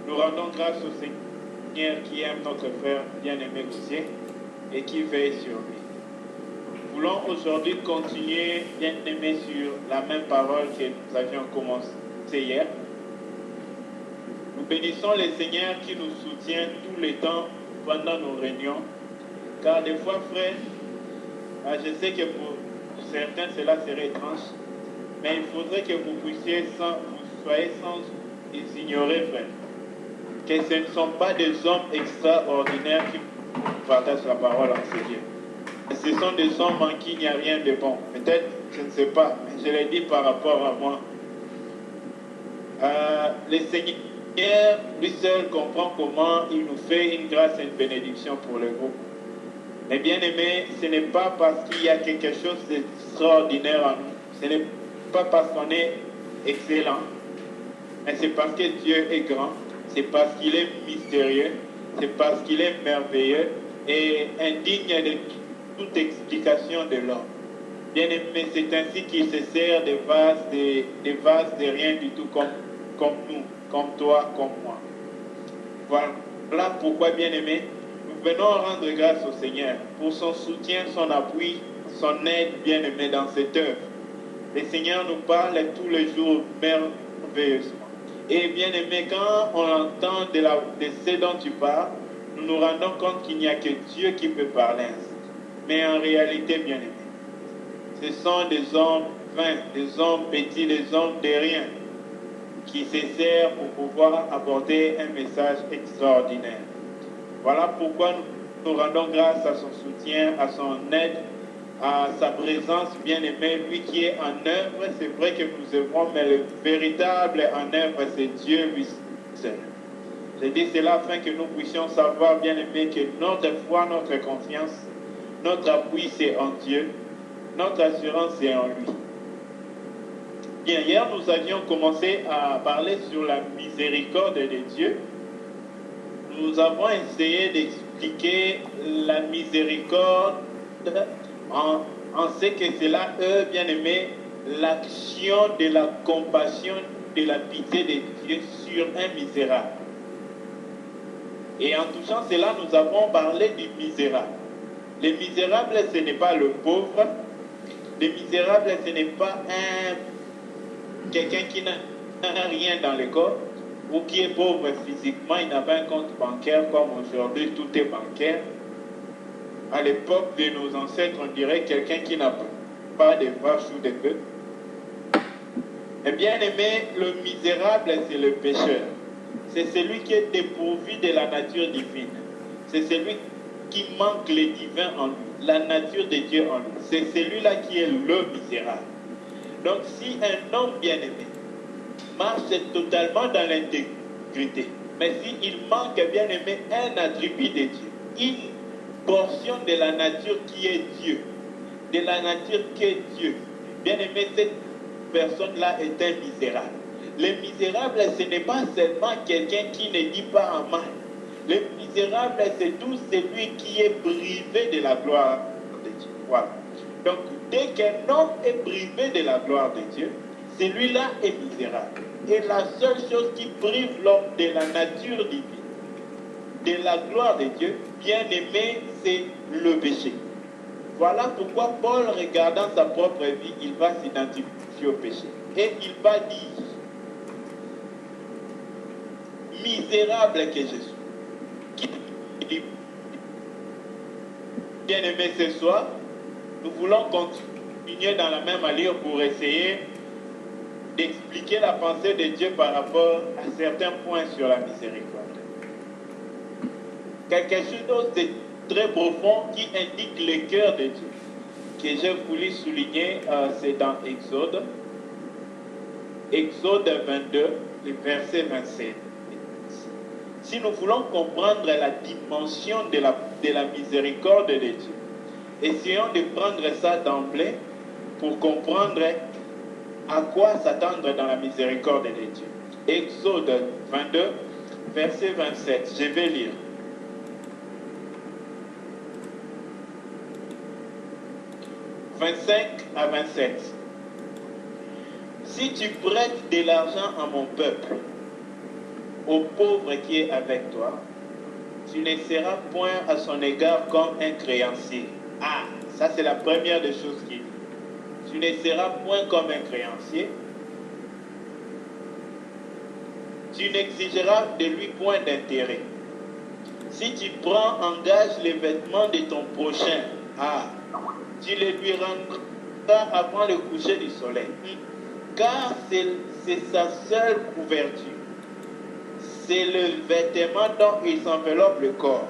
Nous rendons grâce au Seigneur qui aime notre frère bien-aimé Gauthier et qui veille sur lui. Nous voulons aujourd'hui continuer, bien-aimé, sur la même parole que nous avions commencé hier. Nous bénissons le Seigneur qui nous soutient tout le temps pendant nos réunions. Car des fois, frère, je sais que pour certains cela serait étrange, mais il faudrait que vous puissiez, vous soyez sans ignorer, frère, que ce ne sont pas des hommes extraordinaires qui partagent la parole en ce Dieu. Ce sont des hommes en qui il n'y a rien de bon. Peut-être, je ne sais pas, mais je l'ai dit par rapport à moi. Le Seigneur, lui seul, comprend comment il nous fait une grâce et une bénédiction pour le groupe. Mais bien aimé, ce n'est pas parce qu'il y a quelque chose d'extraordinaire en nous. Ce n'est pas parce qu'on est excellent, mais c'est parce que Dieu est grand. C'est parce qu'il est mystérieux. C'est parce qu'il est merveilleux et indigne de toute explication de l'homme. Bien aimé, c'est ainsi qu'il se sert des vases de rien du tout comme nous, comme toi, comme moi. Voilà pourquoi, bien aimé, nous venons rendre grâce au Seigneur pour son soutien, son appui, son aide, bien aimé, dans cette œuvre. Le Seigneur nous parle tous les jours merveilleusement. Et bien aimé, quand on entend de ce dont tu parles, nous nous rendons compte qu'il n'y a que Dieu qui peut parler ainsi. Mais en réalité, bien aimé, ce sont des hommes vains, des hommes petits, des hommes de rien, qui se servent pour pouvoir apporter un message extraordinaire. Voilà pourquoi nous rendons grâce à son soutien, à son aide, à sa présence, bien aimé, lui qui est en œuvre. C'est vrai que nous œuvrons, mais le véritable en œuvre, c'est Dieu lui seul. Je dis cela afin que nous puissions savoir, bien aimé, que notre foi, notre confiance, notre appui, c'est en Dieu. Notre assurance, c'est en lui. Bien, hier, nous avions commencé à parler sur la miséricorde de Dieu. Nous avons essayé d'expliquer la miséricorde en ce que cela, bien aimé, l'action de la compassion, de la pitié de Dieu sur un misérable. Et en touchant cela, nous avons parlé du misérable. Le misérable, ce n'est pas le pauvre. Le misérable, ce n'est pas quelqu'un qui n'a rien dans le corps ou qui est pauvre physiquement, il n'a pas un compte bancaire comme aujourd'hui, tout est bancaire. À l'époque de nos ancêtres, on dirait quelqu'un qui n'a pas de vaches ou de bœufs. Et bien aimé, le misérable, c'est le pécheur. C'est celui qui est dépourvu de la nature divine. C'est celui qui manque le divin en lui, la nature de Dieu en lui. C'est celui-là qui est le misérable. Donc si un homme bien-aimé marche totalement dans l'intégrité, mais s'il manque, bien-aimé, un attribut de Dieu, une portion de la nature qui est Dieu, de la nature qui est Dieu, bien-aimé, cette personne-là est un misérable. Le misérable, ce n'est pas seulement quelqu'un qui ne dit pas en mal. Le misérable, c'est tout celui qui est privé de la gloire de Dieu. Voilà. Donc, dès qu'un homme est privé de la gloire de Dieu, celui-là est misérable. Et la seule chose qui prive l'homme de la nature divine, de la gloire de Dieu, bien aimé, c'est le péché. Voilà pourquoi Paul, regardant sa propre vie, il va s'identifier au péché. Et il va dire, misérable que je suis. Bien aimé, ce soir, nous voulons continuer dans la même allure pour essayer d'expliquer la pensée de Dieu par rapport à certains points sur la miséricorde. Quelque chose de très profond qui indique le cœur de Dieu, que j'ai voulu souligner, c'est dans Exode. Exode 22, le verset 27. Si nous voulons comprendre la dimension de la miséricorde de Dieu, essayons de prendre ça d'emblée pour comprendre à quoi s'attendre dans la miséricorde de Dieu. Exode 22, verset 27. Je vais lire. « 25 à 27. Si tu prêtes de l'argent à mon peuple, au pauvre qui est avec toi, tu ne seras point à son égard comme un créancier. Ah, ça c'est la première des choses qu'il dit. Tu ne seras point comme un créancier. Tu n'exigeras de lui point d'intérêt. Si tu prends en gage les vêtements de ton prochain, ah, tu les lui rendras avant le coucher du soleil. Car c'est sa seule couverture. C'est le vêtement dont il s'enveloppe le corps.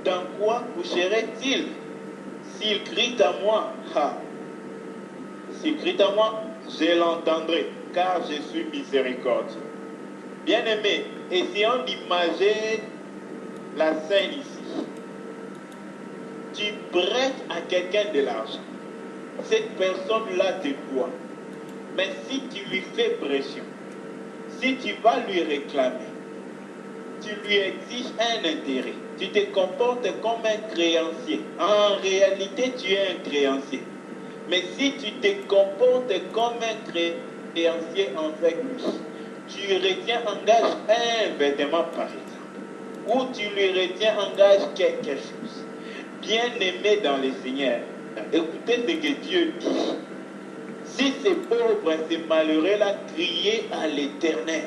Dans quoi coucherait-il s'il crie à moi? S'il crie à moi, je l'entendrai, car je suis miséricordieux. Bien-aimé, essayons d'imager la scène ici. Tu prêtes à quelqu'un de l'argent. Cette personne-là te doit. Mais si tu lui fais pression, si tu vas lui réclamer, tu lui exiges un intérêt, tu te comportes comme un créancier. En réalité, tu es un créancier. Mais si tu te comportes comme un créancier avec lui, tu retiens en gage un vêtement par exemple, ou tu lui retiens en gage quelque chose. Bien-aimé dans le Seigneur, écoutez ce que Dieu dit. Si ces pauvres, ces malheureux-là criaient à l'Éternel,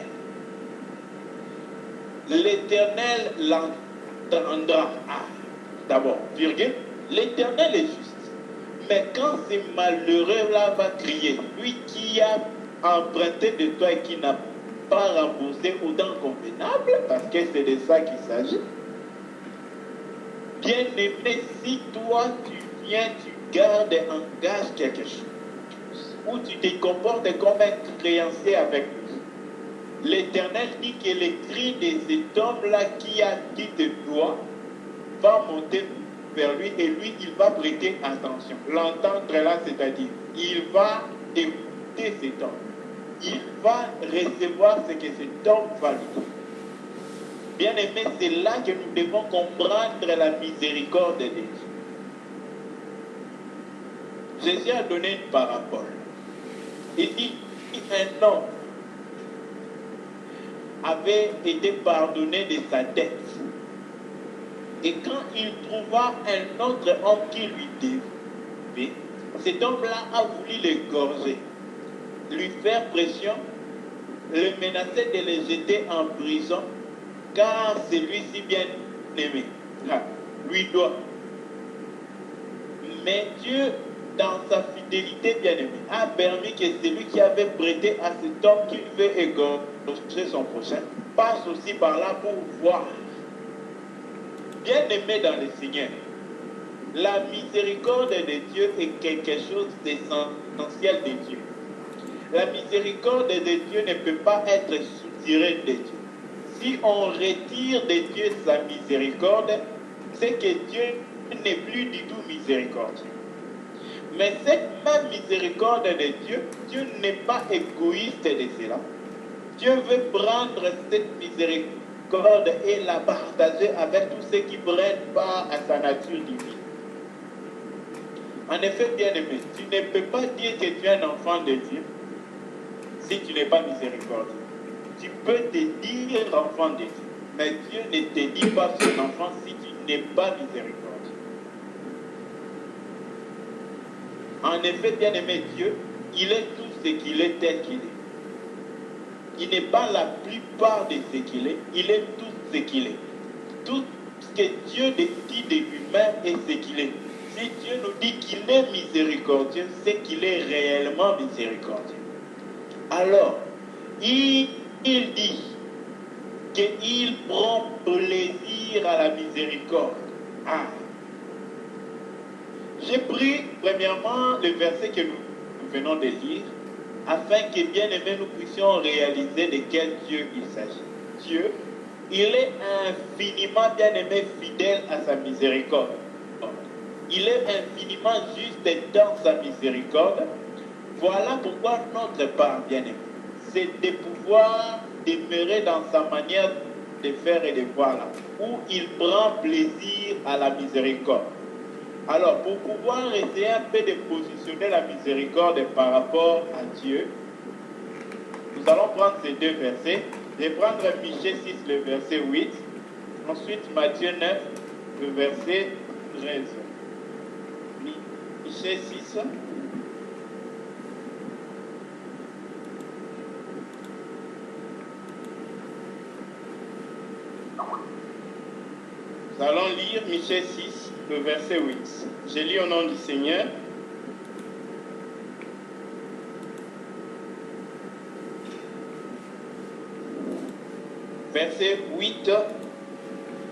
l'Éternel l'entendra. Ah, d'abord, virgule, l'Éternel est juste. Mais quand ces malheureux-là va crier, lui qui a emprunté de toi et qui n'a pas remboursé autant convenable, parce que c'est de ça qu'il s'agit. Bien-aimé, si toi tu viens, tu gardes en gage quelque chose, ou tu te comportes comme un créancier avec lui, l'Éternel dit que le cri de cet homme-là qui te doit va monter vers lui et lui, il va prêter attention. L'entendre là, c'est-à-dire, il va écouter cet homme. Il va recevoir ce que cet homme va lui dire. Bien-aimé, c'est là que nous devons comprendre la miséricorde de Dieu. Jésus a donné une parabole. Il dit un homme avait été pardonné de sa dette. Et quand il trouva un autre homme qui lui devait, cet homme-là a voulu l'égorger, lui faire pression, le menacer de le jeter en prison, car celui-ci bien aimé lui doit. Mais Dieu, dans sa fidélité bien-aimée, a permis que celui qui avait prêté à cet homme qui veut égorger son prochain passe aussi par là pour voir. Bien-aimé dans le Seigneur, la miséricorde de Dieu est quelque chose d'essentiel de Dieu. La miséricorde de Dieu ne peut pas être soutirée de Dieu. Si on retire de Dieu sa miséricorde, c'est que Dieu n'est plus du tout miséricordieux. Mais cette même miséricorde de Dieu, Dieu n'est pas égoïste de cela. Dieu veut prendre cette miséricorde et la partager avec tous ceux qui prennent part à sa nature divine. En effet, bien-aimé, tu ne peux pas dire que tu es un enfant de Dieu si tu n'es pas miséricordieux. Tu peux te dire enfant de Dieu, mais Dieu ne te dit pas son enfant si tu n'es pas miséricordieux. En effet, bien-aimé, Dieu, il est tout ce qu'il est tel qu'il est. Il n'est pas la plupart de ce qu'il est, il est tout ce qu'il est. Tout ce que Dieu dit de lui-même est ce qu'il est. Si Dieu nous dit qu'il est miséricordieux, c'est qu'il est réellement miséricordieux. Alors, il dit qu'il prend plaisir à la miséricorde. Ah. J'ai pris premièrement le verset que nous venons de lire, afin que, bien aimés, nous puissions réaliser de quel Dieu il s'agit. Dieu, il est infiniment, bien aimé, fidèle à sa miséricorde. Il est infiniment juste dans sa miséricorde. Voilà pourquoi notre part, bien aimé, c'est de pouvoir demeurer dans sa manière de faire et de voir là, où il prend plaisir à la miséricorde. Alors, pour pouvoir essayer un peu de positionner la miséricorde par rapport à Dieu, nous allons prendre ces deux versets. Je vais prendre Michée 6, le verset 8. Ensuite, Matthieu 9, le verset 13. Michée 6. Nous allons lire Michée 6, le verset 8. Je lis au nom du Seigneur. Verset 8,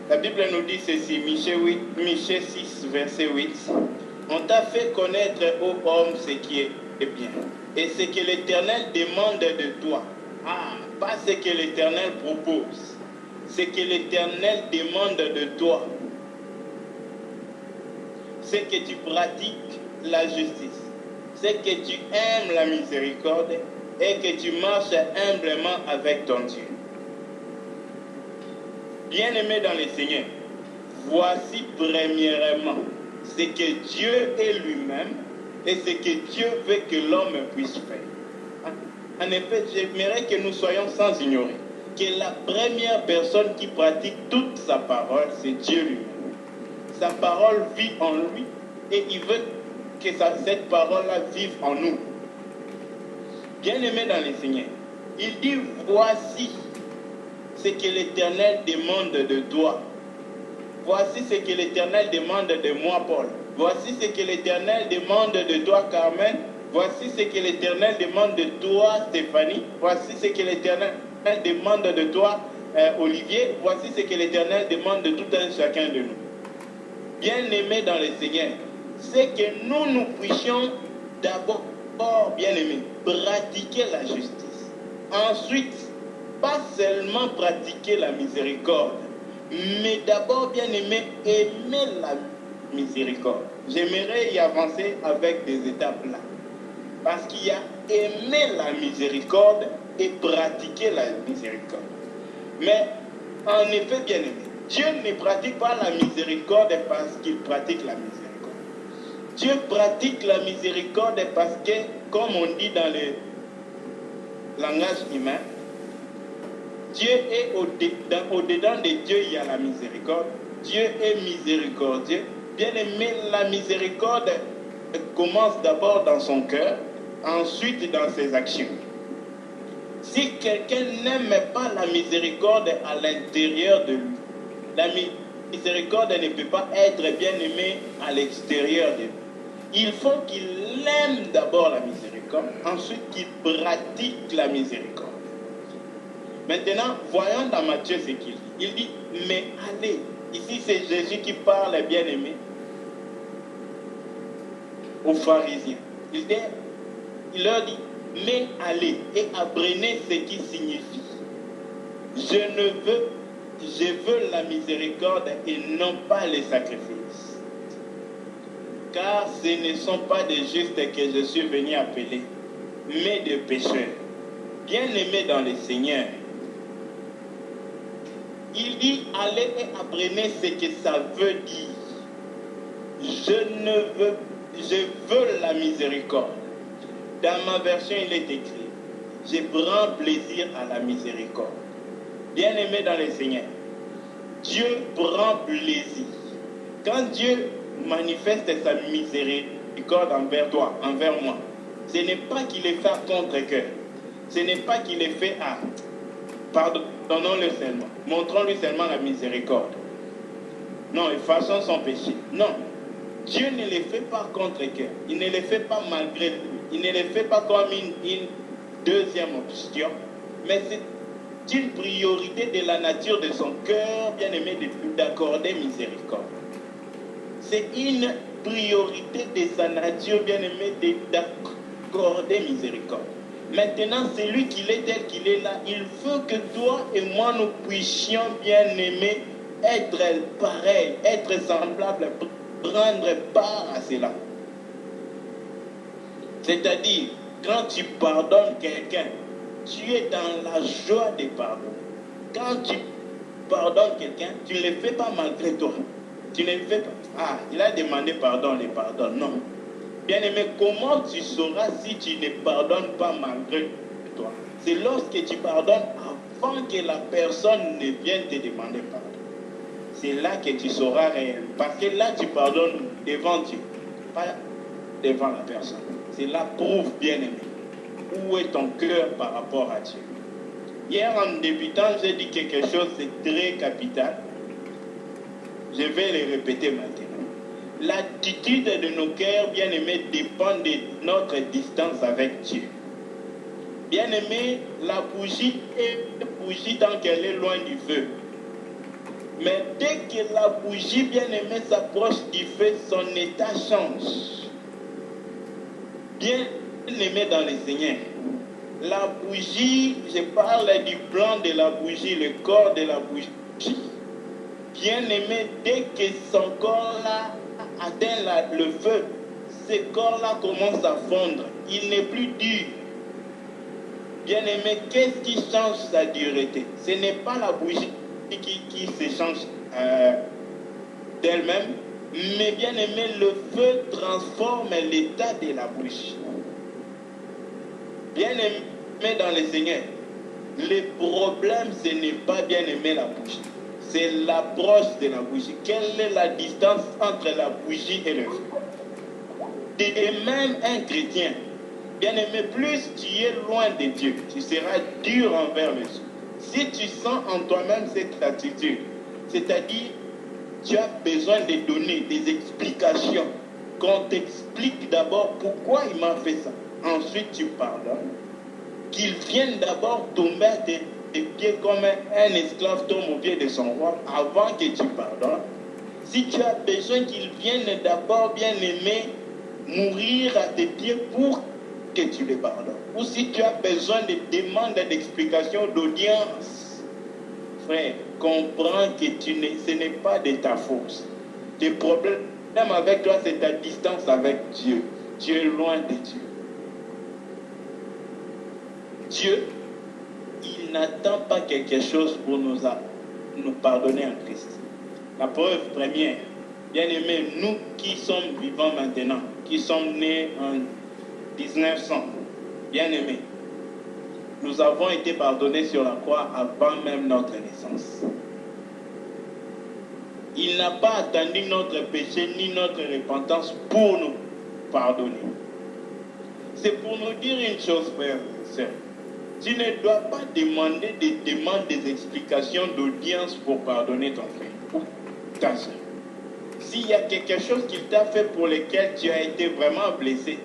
la Bible nous dit ceci, Michée 6, verset 8. On t'a fait connaître, ô homme, ce qui est bien, et ce que l'Éternel demande de toi. Ah, pas ce que l'Éternel propose, ce que l'Éternel demande de toi. C'est que tu pratiques la justice, c'est que tu aimes la miséricorde et que tu marches humblement avec ton Dieu. Bien-aimés dans le Seigneur, voici premièrement ce que Dieu est lui-même et ce que Dieu veut que l'homme puisse faire. En effet, j'aimerais que nous soyons sans ignorer que la première personne qui pratique toute sa parole, c'est Dieu lui-même. Sa parole vit en lui et il veut que cette parole-là vive en nous. Bien-aimés dans le Seigneur, il dit voici ce que l'Éternel demande de toi. Voici ce que l'Éternel demande de moi, Paul. Voici ce que l'Éternel demande de toi, Carmen. Voici ce que l'Éternel demande de toi, Stéphanie. Voici ce que l'Éternel demande de toi, Olivier. Voici ce que l'Éternel demande de tout un chacun de nous. Bien-aimés dans le Seigneur, c'est que nous puissions d'abord, bien-aimés, pratiquer la justice. Ensuite, pas seulement pratiquer la miséricorde, mais d'abord, bien aimé, aimer la miséricorde. J'aimerais y avancer avec des étapes là. Parce qu'il y a aimer la miséricorde et pratiquer la miséricorde. Mais en effet, bien aimé, Dieu ne pratique pas la miséricorde parce qu'il pratique la miséricorde. Dieu pratique la miséricorde parce que, comme on dit dans le langage humain, Dieu est au-dedans de Dieu, il y a la miséricorde. Dieu est miséricordieux. Bien aimé, la miséricorde commence d'abord dans son cœur, ensuite dans ses actions. Si quelqu'un n'aime pas la miséricorde à l'intérieur de lui, la miséricorde ne peut pas être bien aimée à l'extérieur de lui. Il faut qu'il aime d'abord la miséricorde, ensuite qu'il pratique la miséricorde. Maintenant, voyons dans Matthieu ce qu'il dit. Il dit, mais allez. Ici, c'est Jésus qui parle, bien aimé, aux pharisiens. Il leur dit, mais allez et apprenez ce qui signifie. Je veux la miséricorde et non pas les sacrifices. Car ce ne sont pas des justes que je suis venu appeler, mais des pécheurs. Bien-aimés dans le Seigneur, il dit, allez et apprenez ce que ça veut dire. Je veux la miséricorde. Dans ma version, il est écrit, je prends plaisir à la miséricorde. Bien-aimé dans le Seigneur, Dieu prend plaisir. Quand Dieu manifeste sa miséricorde envers toi, envers moi, ce n'est pas qu'il est fait à contre-cœur. Ce n'est pas qu'il est fait à... Pardonnons-le seulement. Montrons-lui seulement la miséricorde. Non, effaçons son péché. Non. Dieu ne le fait pas contre cœur. Il ne le fait pas malgré lui. Il ne le fait pas comme une deuxième option. Mais c'est une priorité de la nature de son cœur, bien aimé, d'accorder miséricorde. C'est une priorité de sa nature, bien aimé, d'accorder miséricorde. Maintenant, c'est lui qu'il est tel qu'il est là. Il veut que toi et moi, nous puissions, bien aimer, être pareils, être semblables, prendre part à cela. C'est-à-dire, quand tu pardonnes quelqu'un, tu es dans la joie de pardon. Quand tu pardonnes quelqu'un, tu ne le fais pas malgré toi. Tu ne le fais pas. Ah, il a demandé pardon, on le pardonne. Non. Bien-aimé, comment tu sauras si tu ne pardonnes pas malgré toi? C'est lorsque tu pardonnes avant que la personne ne vienne te demander pardon. C'est là que tu sauras réellement. Parce que là, tu pardonnes devant Dieu, pas devant la personne. C'est là, prouve, bien-aimé, où est ton cœur par rapport à Dieu. Hier, en débutant, j'ai dit quelque chose de très capital. Je vais le répéter maintenant. L'attitude de nos cœurs, bien-aimés, dépend de notre distance avec Dieu. Bien-aimé, la bougie est bougie tant qu'elle est loin du feu. Mais dès que la bougie, bien-aimé, s'approche du feu, son état change. Bien-aimé dans le Seigneur, la bougie, je parle du blanc de la bougie, le corps de la bougie. Bien-aimé, dès que son corps-là atteint le feu, ce corps-là commence à fondre. Il n'est plus dur. Bien-aimé, qu'est-ce qui change sa dureté? Ce n'est pas la bougie qui se change d'elle-même, mais bien-aimé, le feu transforme l'état de la bougie. Bien-aimé dans le Seigneur, le problème, ce n'est pas bien-aimé la bougie. C'est l'approche de la bougie. Quelle est la distance entre la bougie et le feu? Et même un chrétien, bien-aimé, plus tu es loin de Dieu, tu seras dur envers les autres. Si tu sens en toi-même cette attitude, c'est-à-dire, tu as besoin de donner des explications, qu'on t'explique d'abord pourquoi il m'a fait ça. Ensuite, tu pardonnes. Qu'il vienne d'abord tomber à tes pieds comme un esclave tombe au pied de son roi avant que tu pardonnes. Si tu as besoin qu'il vienne d'abord, bien aimé, mourir à tes pieds pour que tu le pardonnes. Ou si tu as besoin de demandes d'explications, d'audience, frère, comprends que ce n'est pas de ta force. Tes problèmes avec toi, c'est ta distance avec Dieu. Dieu est loin de Dieu. Dieu, il n'attend pas quelque chose pour nous pardonner en Christ. La preuve première, bien aimés, nous qui sommes vivants maintenant, qui sommes nés en 1900, bien aimés, nous avons été pardonnés sur la croix avant même notre naissance. Il n'a pas attendu notre péché ni notre repentance pour nous pardonner. C'est pour nous dire une chose, frères et sœurs. Tu ne dois pas demander des explications d'audience pour pardonner ton frère ou ta soeur. S'il y a quelque chose qu'il t'a fait pour lequel tu as été vraiment blessé,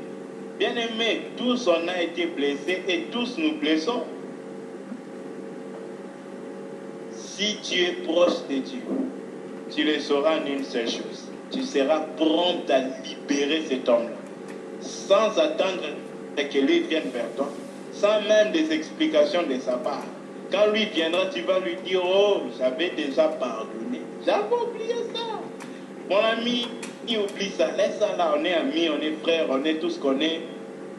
bien aimé, tous on a été blessés et tous nous blessons. Si tu es proche de Dieu, tu le sauras en une seule chose. Tu seras prompt à libérer cet homme-là, sans attendre que lui vienne vers toi, sans même des explications de sa part. Quand lui viendra, tu vas lui dire, oh, j'avais déjà pardonné. J'avais oublié ça. Mon ami, il oublie ça. Laisse ça là, on est amis, on est frères, on est tous qu'on est.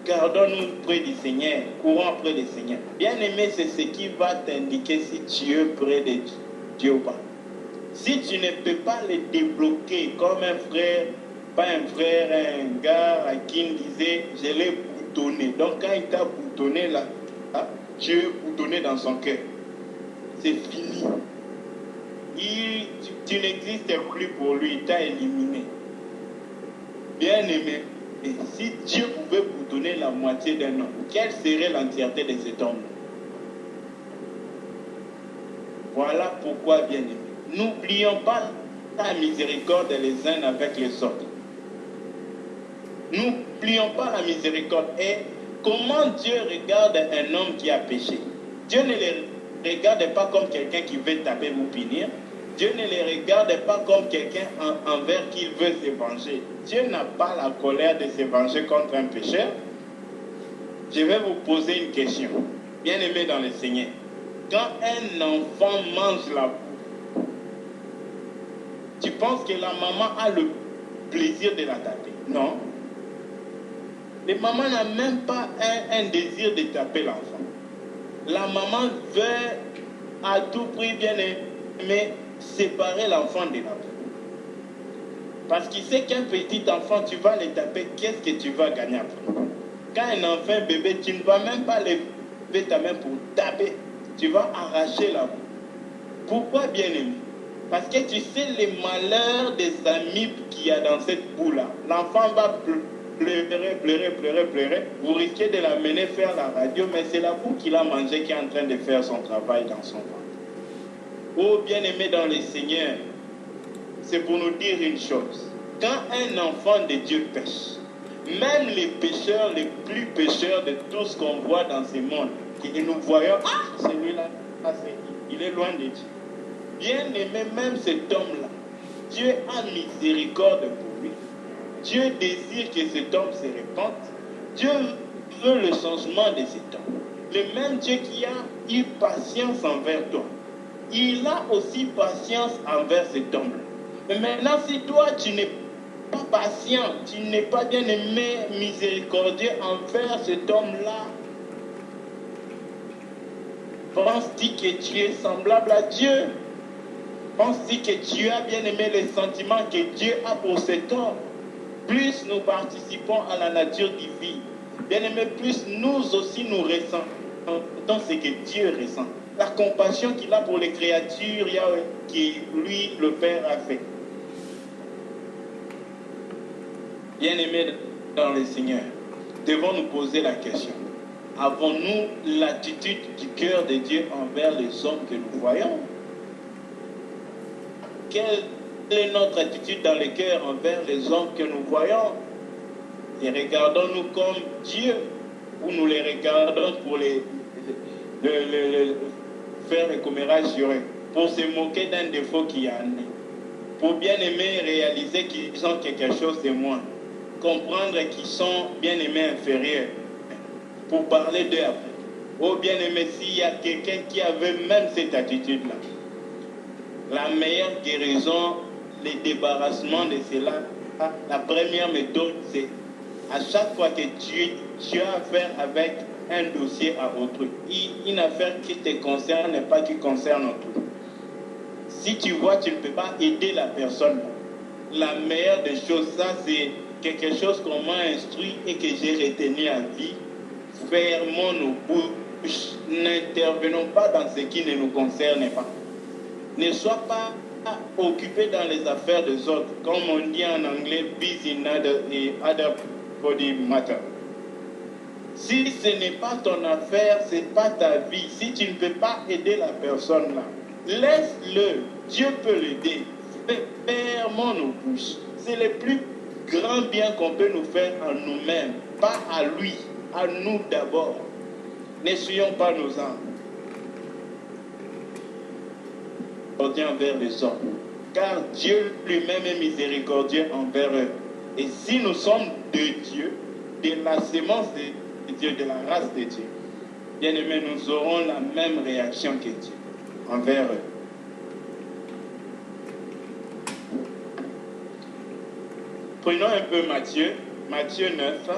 Gardons-nous près du Seigneur, courons près du Seigneur. Bien aimé, c'est ce qui va t'indiquer si tu es près de Dieu ou pas. Si tu ne peux pas le débloquer comme un frère, pas un frère, un gars à qui il disait, je l'ai boutonné. Donc quand il t'a boutonné là, tu es boutonné dans son cœur. C'est fini. Tu n'existes plus pour lui, il t'a éliminé. Bien aimé, et si Dieu pouvait boutonner la moitié d'un homme, quelle serait l'entièreté de cet homme? Voilà pourquoi, bien aimé, n'oublions pas la miséricorde les uns avec les autres. N'oublions pas la miséricorde. Et comment Dieu regarde un homme qui a péché? Dieu ne le regarde pas comme quelqu'un qui veut taper ou punir. Dieu ne le regarde pas comme quelqu'un envers qui il veut se venger. Dieu n'a pas la colère de se venger contre un pécheur. Je vais vous poser une question. Bien aimé dans le Seigneur, quand un enfant mange la boue, tu penses que la maman a le plaisir de la taper? Non. La maman n'a même pas un désir de taper l'enfant. La maman veut à tout prix, bien aimé, séparer l'enfant de la boue. Parce qu'il sait qu'un petit enfant, tu vas le taper, qu'est-ce que tu vas gagner après? Quand un enfant, un bébé, tu ne vas même pas lever ta main pour taper. Tu vas arracher la boue. Pourquoi, bien-aimé? Parce que tu sais les malheurs des amibes qu'il y a dans cette boue-là. L'enfant va pleurer. Vous risquez de l'amener faire la radio, mais c'est la boue qu'il a mangée qui est en train de faire son travail dans son ventre. Oh, bien-aimé dans le Seigneur, c'est pour nous dire une chose. Quand un enfant de Dieu pêche, même les pécheurs, les plus pécheurs de tout ce qu'on voit dans ce monde, et nous voyons, celui-là, il est loin de Dieu. Bien aimé, même cet homme-là, Dieu a miséricorde pour lui. Dieu désire que cet homme se répande. Dieu veut le changement de cet homme. Le même Dieu qui a eu patience envers toi, il a aussi patience envers cet homme-là. Mais maintenant, si toi, tu n'es pas patient, tu n'es pas bien aimé, miséricordieux envers cet homme-là, penses-tu que tu es semblable à Dieu? Penses-tu que tu as bien aimé les sentiments que Dieu a pour cet homme? Plus nous participons à la nature divine, bien aimé, plus nous aussi nous ressentons ce que Dieu ressent. La compassion qu'il a pour les créatures que lui, le Père, a fait. Bien aimé dans le Seigneur, devons nous poser la question. Avons-nous l'attitude du cœur de Dieu envers les hommes que nous voyons? Quelle est notre attitude dans le cœur envers les hommes que nous voyons? Les regardons-nous comme Dieu ou nous les regardons pour faire le commérage sur eux, pour se moquer d'un défaut qu'il y a en eux, pour bien aimer réaliser qu'ils ont quelque chose de moins, comprendre qu'ils sont bien aimés inférieurs, pour parler d'eux après. Oh bien aimé, s'il y a quelqu'un qui avait même cette attitude-là, la meilleure guérison, le débarrassement de cela, la première méthode, c'est à chaque fois que tu as affaire avec un dossier à autrui, une affaire qui te concerne et pas qui concerne autrui. Si tu vois, tu ne peux pas aider la personne. La meilleure des choses, ça c'est quelque chose qu'on m'a instruit et que j'ai retenu à vie. Fermons nos bouches, n'intervenons pas dans ce qui ne nous concerne pas. Ne sois pas occupé dans les affaires des autres, comme on dit en anglais, busy in other body matter. Si ce n'est pas ton affaire, ce n'est pas ta vie. Si tu ne peux pas aider la personne là, laisse-le. Dieu peut l'aider. Fermons nos bouches. C'est le plus grand bien qu'on peut nous faire à nous-mêmes, pas à lui, à nous d'abord. N'essuyons pas nos âmes. Envers les hommes, car Dieu lui-même est miséricordieux envers eux. Et si nous sommes de Dieu, de la sémence de Dieu, de la race de Dieu, bien aimés, nous aurons la même réaction que Dieu envers eux. Prenons un peu Matthieu 9.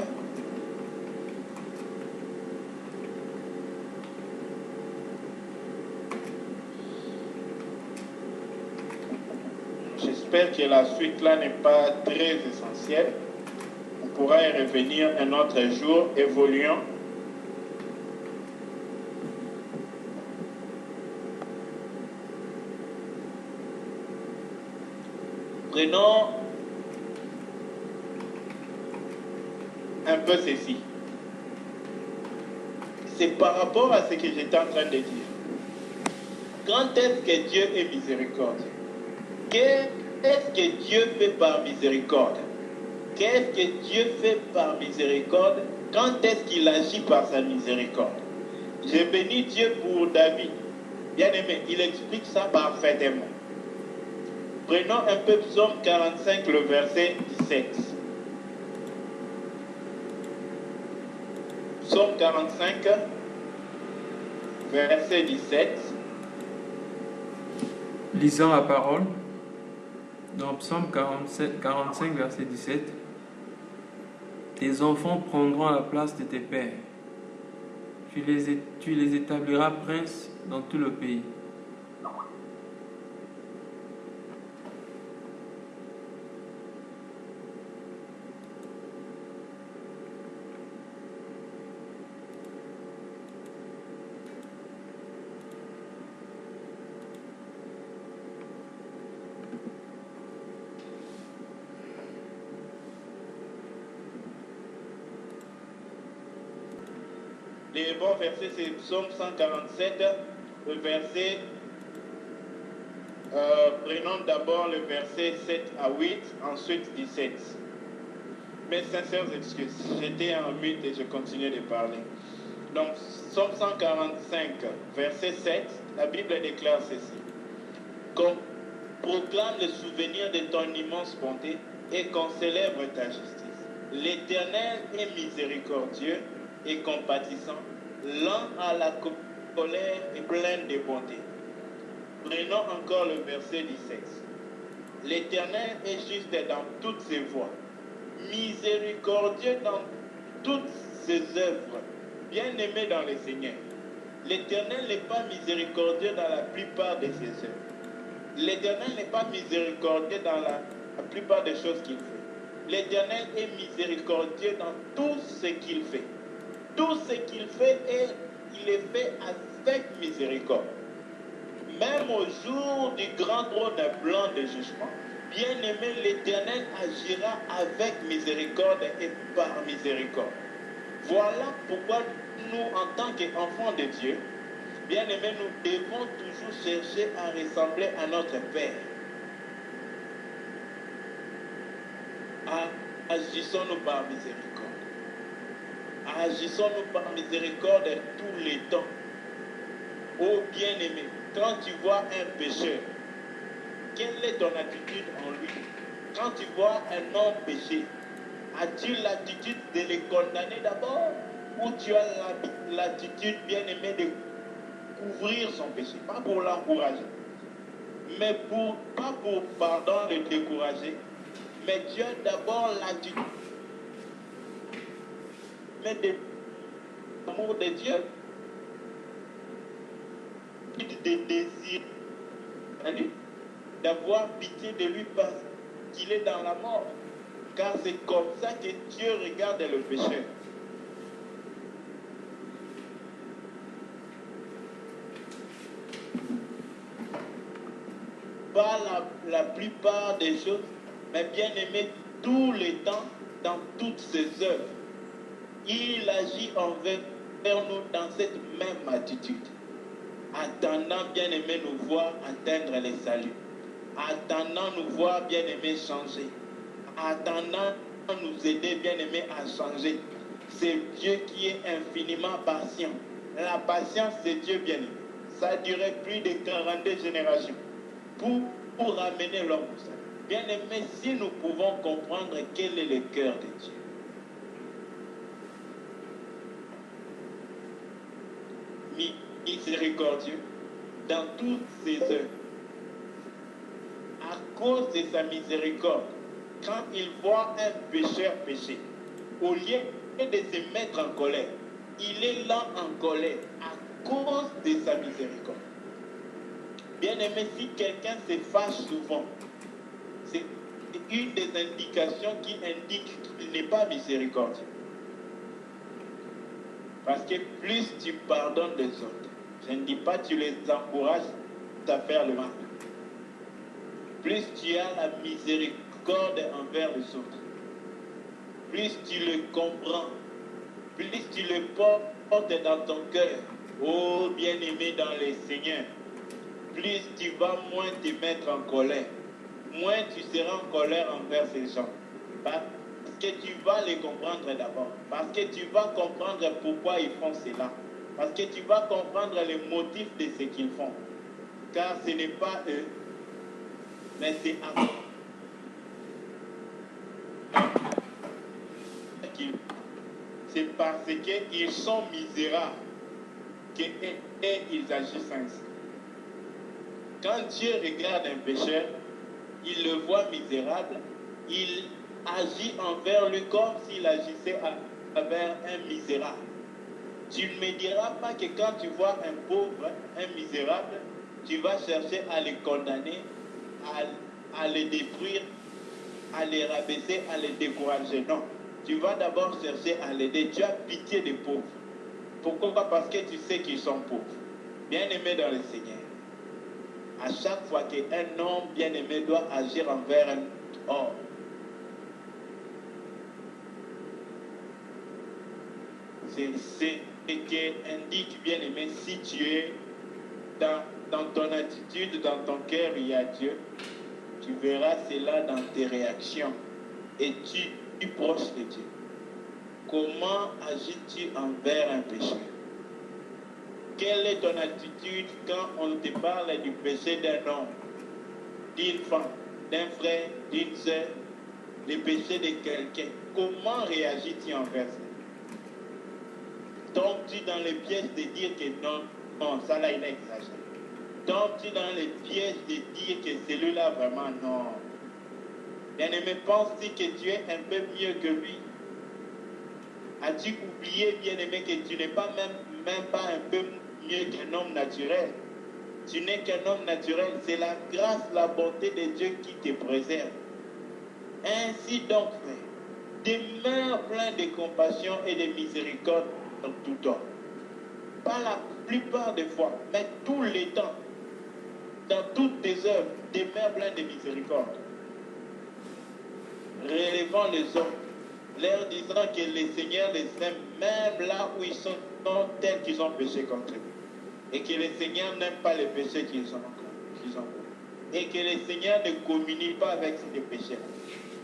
J'espère que la suite là n'est pas très essentielle. On pourra y revenir un autre jour. Évoluons. Prenons un peu ceci. C'est par rapport à ce que j'étais en train de dire. Quand est-ce que Dieu est miséricordieux? Qu'est-ce que Dieu fait par miséricorde? Qu'est-ce que Dieu fait par miséricorde? Quand est-ce qu'il agit par sa miséricorde? J'ai béni Dieu pour David. Bien aimé, il explique ça parfaitement. Prenons un peu Psaume 45, le verset 17. Psaume 45, verset 17. Lisons la parole. Dans Psaume 45, verset 17. Tes enfants prendront la place de tes pères. Tu les établiras princes dans tout le pays. Les bons versets, c'est Psaume 147, le verset, prenons d'abord le verset 7 à 8, ensuite 17. Mes sincères excuses, j'étais en mute et je continuais de parler. Donc, Psaume 145, verset 7, la Bible déclare ceci. Qu'on proclame le souvenir de ton immense bonté et qu'on célèbre ta justice. L'Éternel est miséricordieux et compatissant, lent à la colère et plein de bonté. Prenons encore le verset 17. L'Éternel est juste dans toutes ses voies, miséricordieux dans toutes ses œuvres, bien-aimé dans le Seigneur. L'Éternel n'est pas miséricordieux dans la plupart de ses œuvres. L'Éternel n'est pas miséricordieux dans la plupart des choses qu'il fait. L'Éternel est miséricordieux dans tout ce qu'il fait. Tout ce qu'il fait, il est fait avec miséricorde. Même au jour du grand trône blanc de jugement, bien-aimé, l'Éternel agira avec miséricorde et par miséricorde. Voilà pourquoi nous, en tant qu'enfants de Dieu, bien-aimés, nous devons toujours chercher à ressembler à notre Père. Agissons-nous par miséricorde. Agissons-nous par miséricorde tous les temps. Oh bien-aimé, quand tu vois un pécheur, quelle est ton attitude en lui? Quand tu vois un homme péché, as-tu l'attitude de le condamner d'abord? Ou tu as l'attitude bien-aimée de couvrir son péché? Pas pour l'encourager, mais pas pour, pardon, le décourager, mais tu as d'abord l'attitude de l'amour de Dieu, de désir, d'avoir pitié de lui parce qu'il est dans la mort. Car c'est comme ça que Dieu regarde le pécheur. Pas la plupart des choses, mais bien aimé tout le temps, dans toutes ses œuvres. Il agit envers nous dans cette même attitude, attendant bien aimé nous voir atteindre les saluts, attendant nous voir bien aimé changer, attendant nous aider bien aimé à changer. C'est Dieu qui est infiniment patient. La patience de Dieu bien aimé, ça a duré plus de 42 générations pour ramener l'homme au salut. Bien aimé, si nous pouvons comprendre quel est le cœur de Dieu, miséricordieux dans toutes ses œuvres, à cause de sa miséricorde, quand il voit un pécheur pécher, au lieu de se mettre en colère, il est lent en colère à cause de sa miséricorde. Bien aimé, si quelqu'un se fâche souvent, c'est une des indications qui indique qu'il n'est pas miséricordieux. Parce que plus tu pardonnes les autres, je ne dis pas que tu les encourages à faire le mal, plus tu as la miséricorde envers les autres, plus tu le comprends, plus tu le portes dans ton cœur, oh bien-aimé dans le Seigneur, plus tu vas moins te mettre en colère, moins tu seras en colère envers ces gens. Parce que tu vas les comprendre d'abord. Parce que tu vas comprendre pourquoi ils font cela. Parce que tu vas comprendre les motifs de ce qu'ils font. Car ce n'est pas eux, mais c'est à vous. C'est parce qu'ils sont misérables qu'ils agissent ainsi. Quand Dieu regarde un pécheur, il le voit misérable, il agit envers lui comme s'il agissait envers un misérable. Tu ne me diras pas que quand tu vois un pauvre, un misérable, tu vas chercher à le condamner, à le détruire, à les rabaisser, à les décourager. Non. Tu vas d'abord chercher à l'aider. Tu as pitié des pauvres. Pourquoi? Parce que tu sais qu'ils sont pauvres. Bien-aimé dans le Seigneur. À chaque fois qu'un homme bien-aimé doit agir envers un homme, c'est et qui indique, bien aimé, si tu es dans ton attitude, dans ton cœur, il y a Dieu. Tu verras cela dans tes réactions et tu es proche de Dieu. Comment agis-tu envers un pécheur? Quelle est ton attitude quand on te parle du péché d'un homme, d'une femme, d'un frère, d'une soeur, le péché de quelqu'un? Comment réagis-tu envers ça? Tombes-tu dans les pièges de dire que non, ça là il a exagéré? Tombes-tu dans les pièges de dire que celui-là vraiment non? Bien-aimé, penses-tu que tu es un peu mieux que lui? As-tu oublié, bien-aimé, que tu n'es pas même pas un peu mieux qu'un homme naturel? Tu n'es qu'un homme naturel. C'est la grâce, la bonté de Dieu qui te préserve. Ainsi donc, frère, demeure plein de compassion et de miséricorde en tout temps. Pas la plupart des fois, mais tous les temps, dans toutes tes œuvres, demeure plein de miséricorde. Relevant les hommes, leur disant que le Seigneur les aime, même là où ils sont tels qu'ils ont péché contre lui. Et que le Seigneur n'aime pas les péchés qu'ils ont commis. Et que le Seigneur ne communie pas avec ces péchés.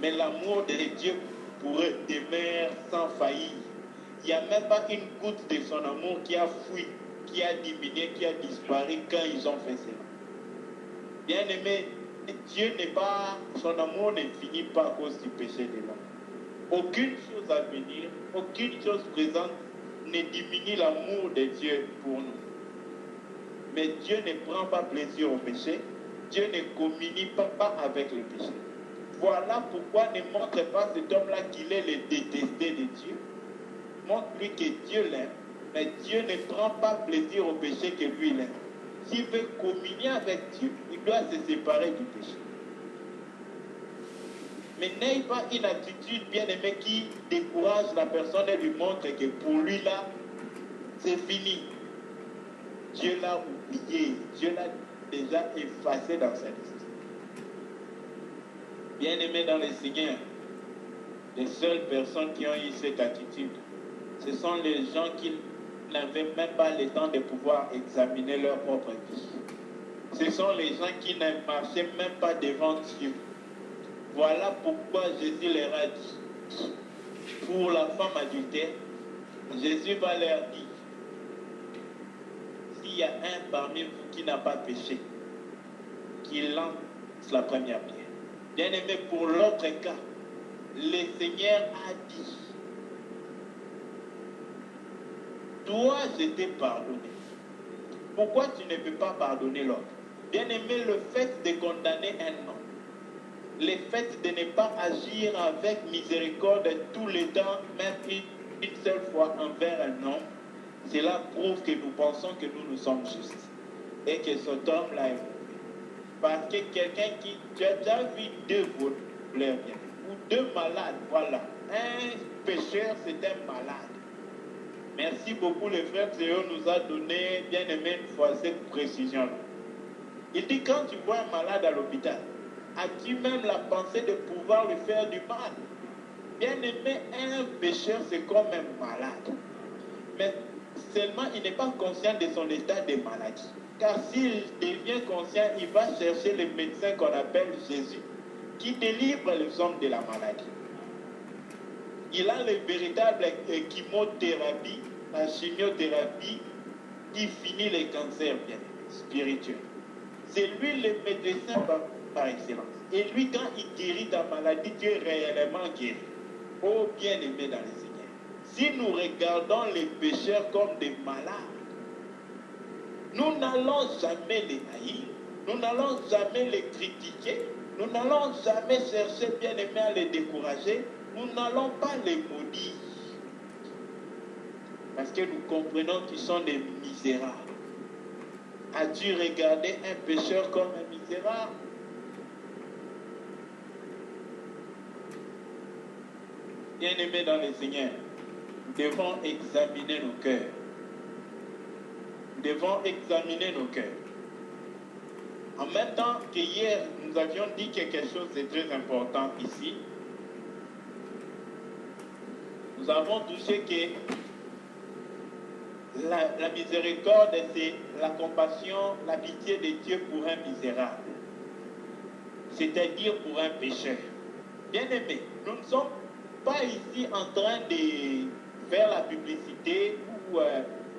Mais l'amour de Dieu pour eux demeure sans faillir. Il n'y a même pas une goutte de son amour qui a fui, qui a diminué, qui a disparu quand ils ont fait cela. Bien aimé, Dieu n'est pas, son amour ne finit pas à cause du péché de l'homme. Aucune chose à venir, aucune chose présente ne diminue l'amour de Dieu pour nous. Mais Dieu ne prend pas plaisir au péché. Dieu ne communie pas avec le péché. Voilà pourquoi ne montre pas cet homme-là qu'il est le détesté de Dieu. Montre-lui que Dieu l'aime, mais Dieu ne prend pas plaisir au péché que lui il aime. S'il veut communier avec Dieu, il doit se séparer du péché. Mais n'ayez pas une attitude bien aimée qui décourage la personne et lui montre que pour lui là, c'est fini. Dieu l'a oublié, Dieu l'a déjà effacé dans sa liste. Bien aimé dans le Seigneur, les seules personnes qui ont eu cette attitude, ce sont les gens qui n'avaient même pas le temps de pouvoir examiner leur propre vie. Ce sont les gens qui ne marchaient même pas devant Dieu. Voilà pourquoi Jésus leur a dit, pour la femme adultère, Jésus va leur dire, s'il y a un parmi vous qui n'a pas péché, qu'il lance la première pierre. Bien aimé, pour l'autre cas, le Seigneur a dit, toi je t'ai pardonné. Pourquoi tu ne peux pas pardonner l'autre? Bien aimé, le fait de condamner un homme, le fait de ne pas agir avec miséricorde tout le temps, même une seule fois envers un homme, cela prouve que nous pensons que nous sommes justes et que cet homme-là est mauvais. Parce que quelqu'un qui, tu as déjà vu deux voleurs ou deux malades, voilà. Un pécheur, c'est un malade. Merci beaucoup, le frère Théo nous a donné, bien aimé, une fois cette précision-là. Il dit, quand tu vois un malade à l'hôpital, as-tu même la pensée de pouvoir lui faire du mal? Bien aimé, un pécheur, c'est comme un malade. Mais seulement, il n'est pas conscient de son état de maladie. Car s'il devient conscient, il va chercher le médecin qu'on appelle Jésus, qui délivre les hommes de la maladie. Il a le véritable chimiothérapie, la chimiothérapie qui finit les cancers bien spirituels. C'est lui le médecin par excellence. Et lui, quand il guérit ta maladie, tu es réellement guéri. Oh bien-aimé dans le Seigneur. Si nous regardons les pécheurs comme des malades, nous n'allons jamais les haïr, nous n'allons jamais les critiquer, nous n'allons jamais chercher bien-aimé à les décourager, nous n'allons pas les maudire. Parce que nous comprenons qu'ils sont des misérables. As-tu regardé un pécheur comme un misérable? Bien-aimés dans le Seigneur, nous devons examiner nos cœurs. Nous devons examiner nos cœurs. En même temps que hier, nous avions dit quelque chose de très important ici. Nous avons touché que La miséricorde, c'est la compassion, la pitié de Dieu pour un misérable, c'est-à-dire pour un pécheur. Bien-aimés, nous ne sommes pas ici en train de faire la publicité ou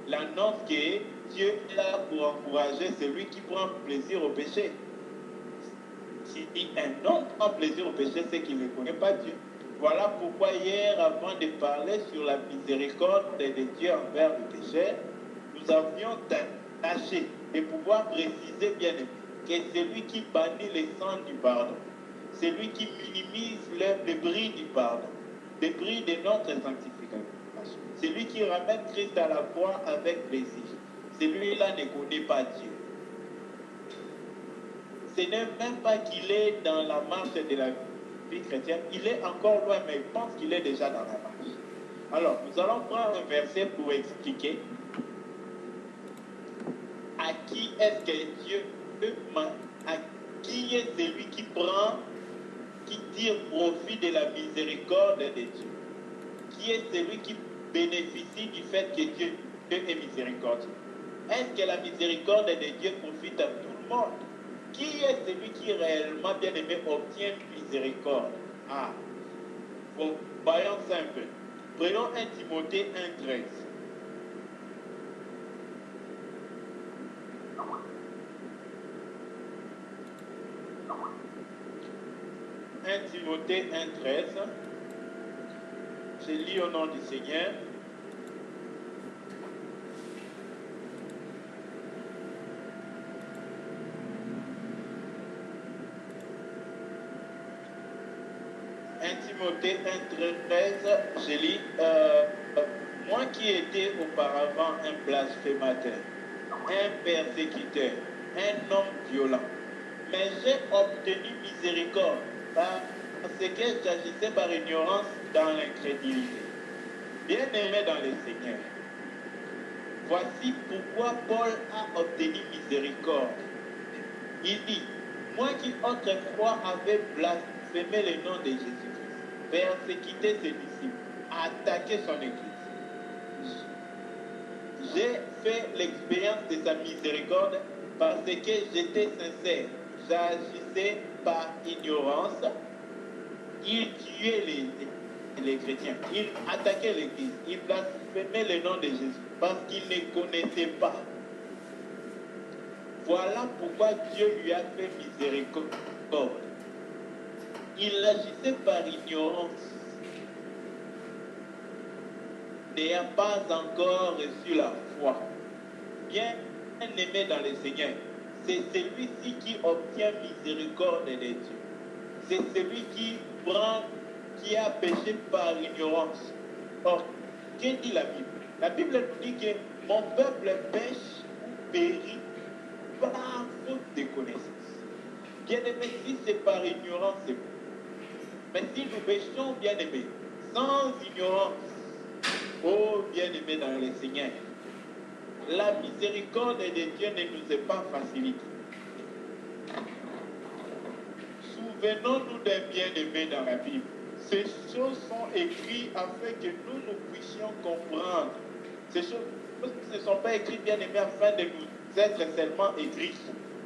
l'annonce que Dieu est là pour encourager celui qui prend plaisir au péché. Si un homme prend plaisir au péché, c'est qu'il ne connaît pas Dieu. Voilà pourquoi hier, avant de parler sur la miséricorde de Dieu envers le péché, nous avions tâché de pouvoir préciser bien que celui qui bannit les sang du pardon, celui qui minimise le prix du pardon, le prix de notre sanctification, celui qui ramène Christ à la croix avec plaisir, celui-là ne connaît pas Dieu. Ce n'est même pas qu'il est dans la marche de la vie chrétienne, il est encore loin, mais il pense qu'il est déjà dans la marche. Alors, nous allons prendre un verset pour expliquer à qui est-ce que Dieu, à qui est celui qui prend, qui tire profit de la miséricorde de Dieu. Qui est celui qui bénéficie du fait que Dieu est miséricordieux. Est-ce que la miséricorde de Dieu profite à tout le monde? Qui est celui qui réellement, bien aimé, obtient miséricorde? Ah, bon, voyons ça un peu. Prenons 1 Timothée 1,13. 1 Timothée 1,13. Je lis au nom du Seigneur. Timothée 1,13, je lis, moi qui étais auparavant un blasphémateur, un persécuteur, un homme violent, mais j'ai obtenu miséricorde parce que j'agissais par ignorance dans l'incrédulité. Bien-aimé dans le Seigneur, voici pourquoi Paul a obtenu miséricorde. Il dit, moi qui autrefois avais blasphémé le nom de Jésus-Christ, persécuté ses disciples, attaqué son Église, j'ai fait l'expérience de sa miséricorde parce que j'étais sincère, j'agissais par ignorance, il tuait les chrétiens, il attaquait l'Église, il blasphémait le nom de Jésus parce qu'il ne connaissait pas. Voilà pourquoi Dieu lui a fait miséricorde. Il agissait par ignorance, n'ayant pas encore reçu la foi. Bien aimé dans le Seigneur, c'est celui-ci qui obtient miséricorde de Dieu. C'est celui qui prend, qui a péché par ignorance. Or, qu'est-ce dit la Bible? La Bible nous dit que mon peuple pêche ou périt par faute de connaissance. Bien-aimé, si c'est par ignorance, c'est bon. Mais si nous péchons, bien-aimé, sans ignorance, oh bien-aimé dans le Seigneur, la miséricorde de Dieu ne nous est pas facilitée. Souvenons-nous d'un bien-aimé dans la Bible. Ces choses sont écrites afin que nous puissions comprendre. Ces choses ne sont pas écrites, bien-aimés, afin de nous être seulement écrites.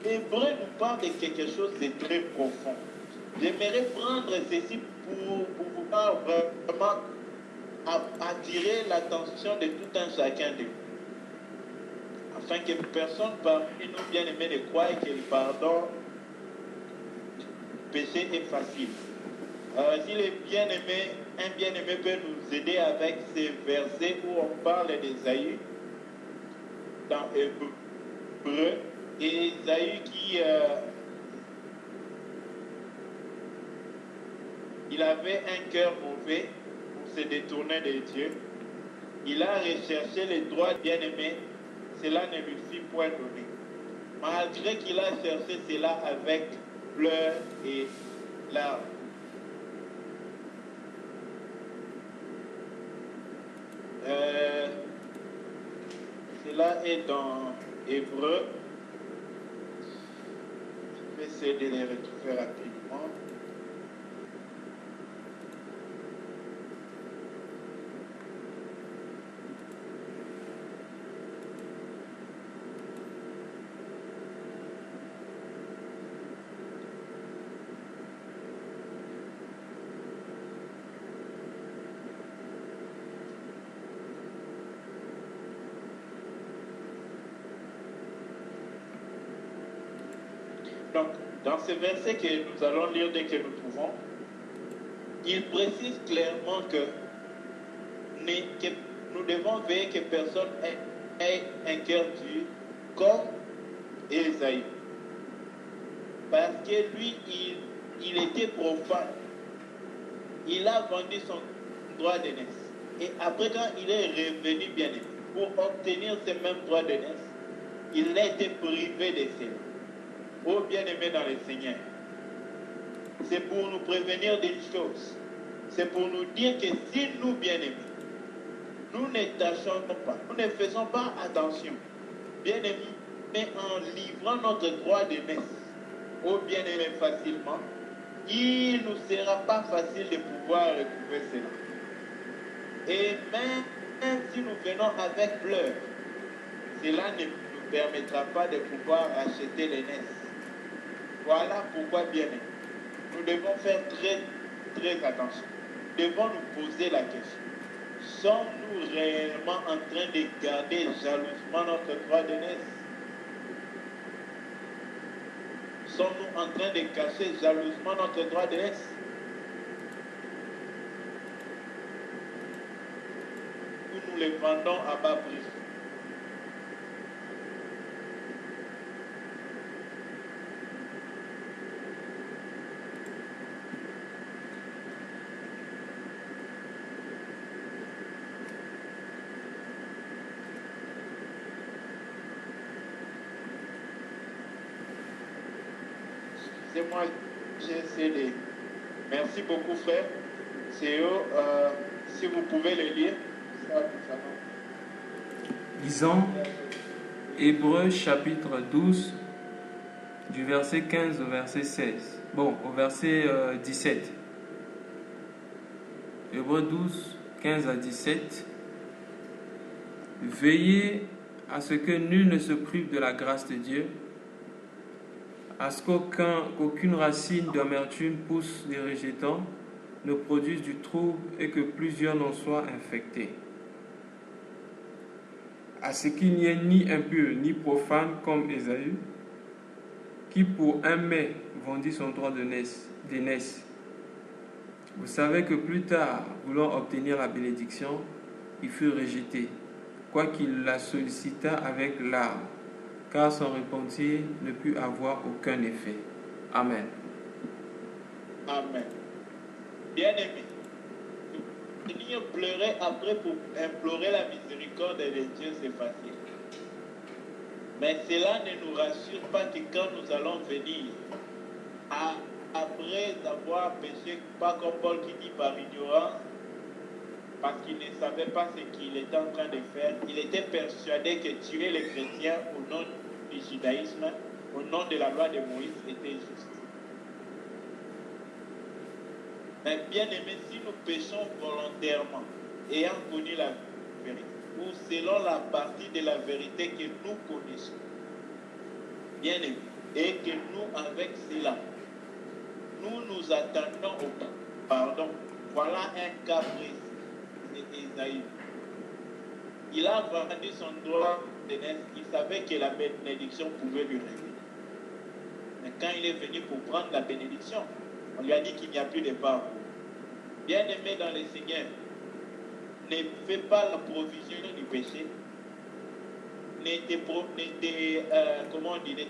L'Hébreu nous parle de quelque chose de très profond. J'aimerais prendre ceci pour pouvoir vraiment attirer l'attention de tout un chacun de nous. Afin que personne parmi nous, bien-aimés, ne croie que le pardon du péché est facile. Si les bien-aimés, un bien-aimé peut nous aider avec ces versets où on parle d'Ésaïe dans Hébreu, et Ésaïe qui il avait un cœur mauvais pour se détourner de Dieu. Il a recherché les droits bien-aimés, cela ne lui fut point donné. Malgré qu'il a cherché cela avec pleurs et larmes. Cela est dans Hébreu. Je vais essayer de les retrouver rapidement. Donc, dans ce verset que nous allons lire dès que nous pouvons, il précise clairement que nous devons veiller que personne ait un cœur dur comme Ésaü. Parce que lui, il était profane. Il a vendu son droit d'aînesse. Et après, quand il est revenu bien aimé, pour obtenir ce même droit d'aînesse, il a été privé de cela. Oh bien-aimé dans le Seigneur, c'est pour nous prévenir d'une chose. C'est pour nous dire que si nous, bien-aimés, nous ne tâchons pas, nous ne faisons pas attention, bien-aimés, mais en livrant notre droit d'aînesse au bien-aimé facilement, il ne nous sera pas facile de pouvoir retrouver cela. Et même si nous venons avec pleurs, cela ne nous permettra pas de pouvoir acheter l'aînesse. Voilà pourquoi, bien-aimés, nous devons faire très, très attention. Nous devons nous poser la question. Sommes-nous réellement en train de garder jalousement notre droit d'aînesse? Sommes-nous en train de cacher jalousement notre droit d'aînesse? Ou nous les vendons à bas prix? Excusez-moi, j'ai essayé de... Merci beaucoup, frère. C'est eux, si vous pouvez le lire. Lisons Hébreux chapitre 12, du verset 15 au verset 16. Bon, au verset 17. Hébreux 12, 15 à 17. Veillez à ce que nul ne se prive de la grâce de Dieu, à ce qu'aucune racine d'amertume pousse les rejetants, ne produise du trouble et que plusieurs n'en soient infectés. À ce qu'il n'y ait ni impur ni profane comme Ésaü, qui pour un mets vendit son droit d'aînesse. Vous savez que plus tard, voulant obtenir la bénédiction, il fut rejeté, quoiqu'il la sollicita avec larmes, car son repentir ne put avoir aucun effet. Amen. Amen. Bien-aimé, venir pleurer après pour implorer la miséricorde de Dieu, c'est facile. Mais cela ne nous rassure pas que quand nous allons venir, après avoir péché, pas comme Paul qui dit par ignorance, parce qu'il ne savait pas ce qu'il était en train de faire, il était persuadé que tuer les chrétiens au nom du judaïsme, au nom de la loi de Moïse, était juste. Mais bien aimé, si nous péchons volontairement, ayant connu la vérité, ou selon la partie de la vérité que nous connaissons, bien aimé, et que nous, avec cela, nous attendons au pardon. Voilà un cas précis d'Ésaü. Il a vendu son droit d'aînesse, il savait que la bénédiction pouvait lui revenir. Mais quand il est venu pour prendre la bénédiction, on lui a dit qu'il n'y a plus de part. Bien-aimé dans le Seigneur, ne fais pas la provision du péché. Ne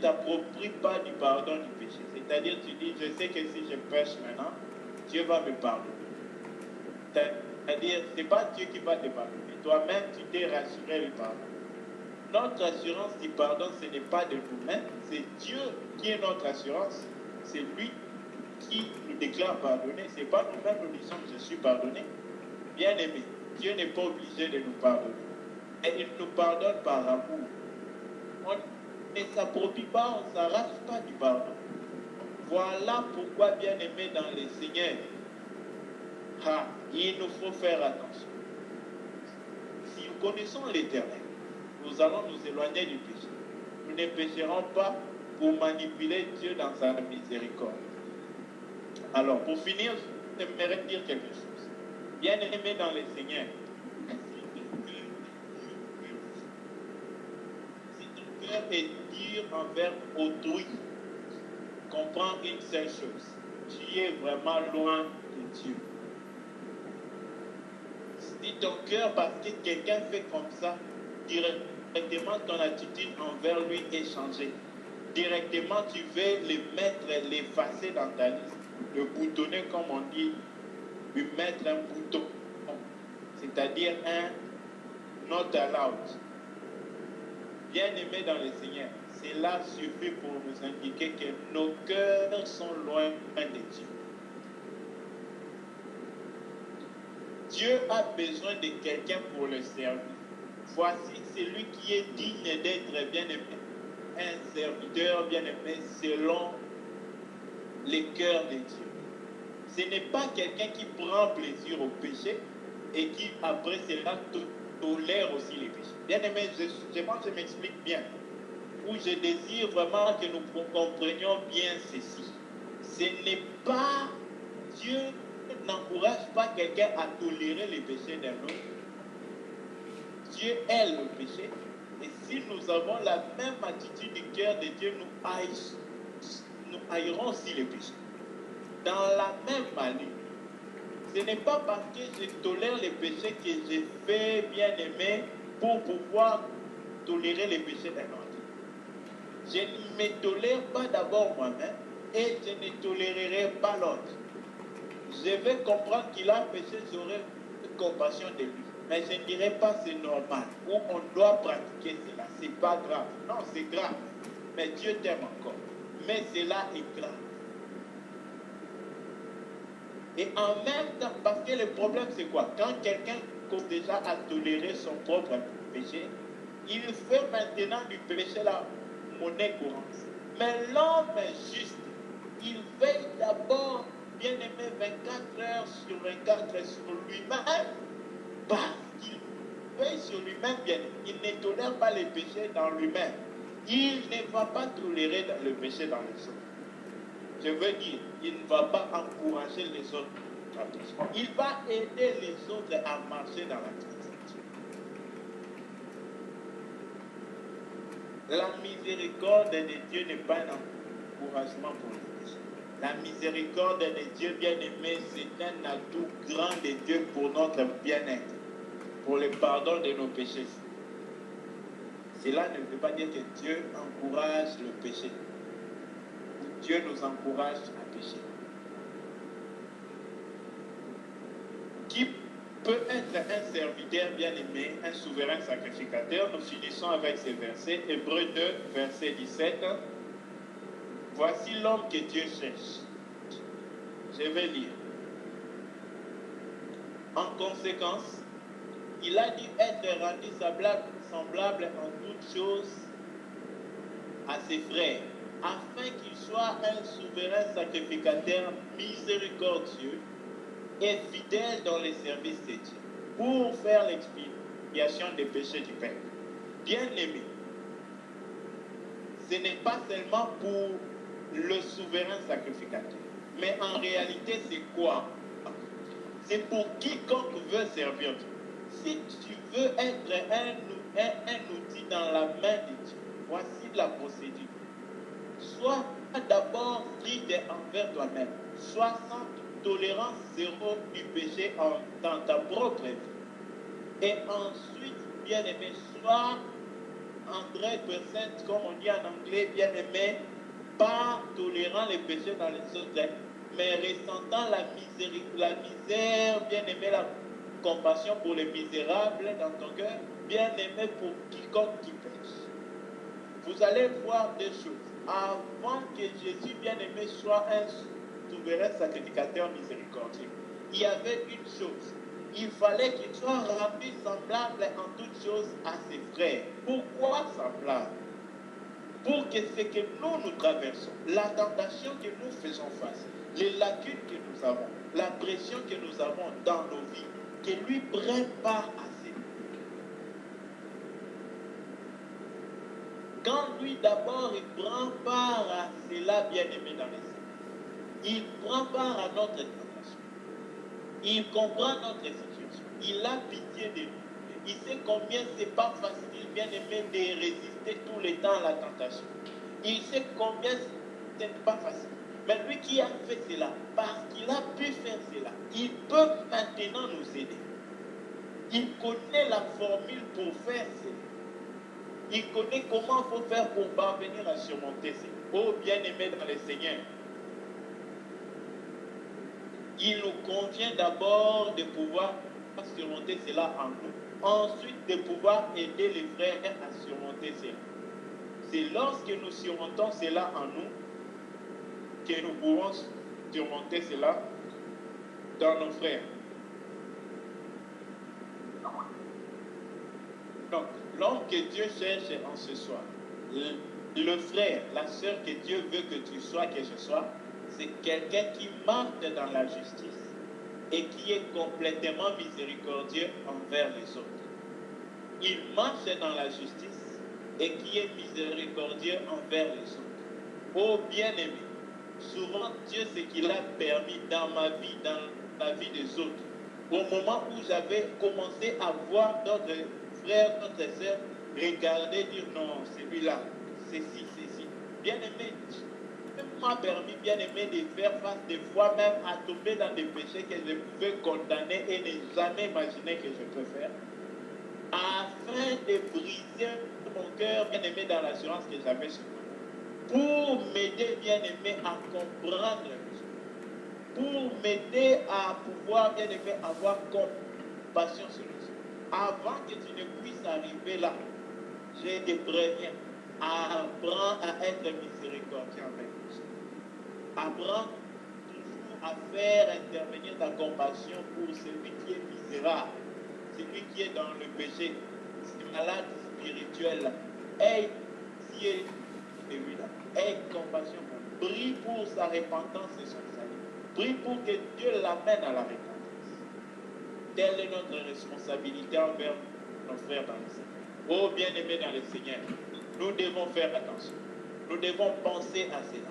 t'approprie pas du pardon du péché. C'est-à-dire, tu dis, je sais que si je pêche maintenant, Dieu va me pardonner. C'est-à-dire, ce n'est pas Dieu qui va te pardonner. Toi-même, tu t'es rassuré du pardon. Notre assurance du pardon, ce n'est pas de nous-mêmes, c'est Dieu qui est notre assurance. C'est lui qui nous déclare pardonner. Ce n'est pas nous-mêmes nous disons je suis pardonné. Bien aimé, Dieu n'est pas obligé de nous pardonner. Et il nous pardonne par amour. On ne s'approprie pas, on ne s'arrache pas du pardon. Voilà pourquoi, bien aimé dans le Seigneur, il nous faut faire attention. Si nous connaissons l'Éternel, nous allons nous éloigner du péché. Nous ne pécherons pas pour manipuler Dieu dans sa miséricorde. Alors, pour finir, j'aimerais dire quelque chose. Bien aimé dans le Seigneur, si ton cœur est dur envers autrui, comprends une seule chose. Tu es vraiment loin de Dieu. Si ton cœur, parce que quelqu'un fait comme ça, directement ton attitude envers lui est changée. Directement, tu veux le mettre, l'effacer dans ta liste. Le boutonner, comme on dit, lui mettre un bouton. C'est-à-dire un not allowed. Bien-aimé dans le Seigneur, cela suffit pour nous indiquer que nos cœurs sont loin de Dieu. Dieu a besoin de quelqu'un pour le servir. Voici celui qui est digne d'être bien-aimé. Un serviteur bien-aimé selon les cœurs de Dieu. Ce n'est pas quelqu'un qui prend plaisir au péché et qui après cela tolère aussi les péchés. Bien-aimé, je pense que je m'explique bien. Où je désire vraiment que nous comprenions bien ceci. Ce n'est pas Dieu n'encourage pas quelqu'un à tolérer les péchés d'un autre. Dieu aime le péché. Et si nous avons la même attitude du cœur de Dieu, nous haïrons aussi les péchés. Dans la même manière, ce n'est pas parce que je tolère les péchés que je fais bien aimer pour pouvoir tolérer les péchés d'un autre. Je ne me tolère pas d'abord moi-même et je ne tolérerai pas l'autre. Je vais comprendre qu'il a péché, j'aurai compassion de lui. Mais je ne dirai pas c'est normal ou on doit pratiquer cela. C'est pas grave. Non, c'est grave. Mais Dieu t'aime encore. Mais cela est grave. Et en même temps, parce que le problème c'est quoi? Quand quelqu'un commence déjà à tolérer son propre péché, il fait maintenant du péché la monnaie courante. Mais l'homme juste, il veille d'abord, bien aimé, 24 heures sur 24 heures sur lui-même, parce qu'il veille sur lui-même bien. Il ne tolère pas les péchés dans lui-même. Il ne va pas tolérer le péché dans les autres. Je veux dire, il ne va pas encourager les autres à pécher. Il va aider les autres à marcher dans la justice. La miséricorde de Dieu n'est pas un encouragement pour les péchés. La miséricorde de Dieu bien-aimé, c'est un atout grand de Dieu pour notre bien-être, pour le pardon de nos péchés. Cela ne veut pas dire que Dieu encourage le péché. Dieu nous encourage à pécher. Qui peut être un serviteur bien-aimé, un souverain sacrificateur? Nous finissons avec ces versets. Hébreux 2, verset 17. Voici l'homme que Dieu cherche. Je vais lire. En conséquence, il a dû être rendu semblable en toutes choses à ses frères, afin qu'il soit un souverain sacrificateur miséricordieux et fidèle dans les services de Dieu, pour faire l'expiation des péchés du peuple. Bien-aimé, ce n'est pas seulement pour le souverain sacrificateur, mais en réalité c'est quoi? C'est pour quiconque veut servir Dieu. Si tu veux être un outil dans la main de Dieu, voici la procédure. Sois d'abord strict envers toi-même. Sois sans tolérance zéro du péché dans ta propre vie. Et ensuite, bien-aimé, sois 100%, comme on dit en anglais, bien-aimé, pas tolérant les péchés dans les autres, mais ressentant la misère, bien-aimé, la compassion pour les misérables dans ton cœur, bien-aimé pour quiconque qui pêche. Vous allez voir deux choses. Avant que Jésus bien-aimé soit un souverain sacrificateur miséricordieux, il y avait une chose. Il fallait qu'il soit rendu semblable en toutes choses à ses frères. Pourquoi semblable? Pour que ce que nous traversons, la tentation que nous faisons face, les lacunes que nous avons, la pression que nous avons dans nos vies, que lui prenne part à cela. Quand lui d'abord il prend part à cela, bien-aimé dans les cieux, il prend part à notre tentation. Il comprend notre situation. Il a pitié de nous. Il sait combien c'est pas facile, bien-aimé, de résister tout le temps à la tentation. Il sait combien ce n'est pas facile. Mais lui qui a fait cela, parce qu'il a pu faire cela, il peut maintenant nous aider. Il connaît la formule pour faire cela. Il connaît comment il faut faire pour parvenir à surmonter cela. Oh bien-aimés dans le Seigneur, il nous convient d'abord de pouvoir surmonter cela en nous. Ensuite, de pouvoir aider les frères à surmonter cela. C'est lorsque nous surmontons cela en nous que nous pouvons surmonter cela dans nos frères. Donc, l'homme que Dieu cherche en ce soir, le frère, la sœur que Dieu veut que tu sois, que je sois, c'est quelqu'un qui marche dans la justice et qui est complètement miséricordieux envers les autres. Il marche dans la justice et qui est miséricordieux envers les autres. Oh bien-aimé, souvent Dieu, ce qu'il a permis dans ma vie, dans la vie des autres, au moment où j'avais commencé à voir d'autres frères, d'autres sœurs, regarder, dire non, celui-là, ceci. Bien-aimé, Dieu m'a permis, bien-aimé, de faire face des fois même à tomber dans des péchés que je pouvais condamner et ne jamais imaginer que je peux faire, afin de briser mon cœur, bien-aimé, dans l'assurance que j'avais sur moi, pour m'aider, bien-aimé, à comprendre les choses, pour m'aider à pouvoir, bien-aimé, avoir compassion sur les choses. Avant que tu ne puisses arriver là, je te préviens, apprends à être miséricordieux avec nous. Apprends toujours à faire intervenir ta compassion pour celui qui est misérable, celui qui est dans le péché, ce malade spirituel. Aie pitié de lui-là. Aie compassion pour lui. Prie pour sa repentance et son salut. Prie pour que Dieu l'amène à la repentance. Telle est notre responsabilité envers nos frères dans le Seigneur. Oh bien-aimés dans le Seigneur, nous devons faire attention. Nous devons penser à cela.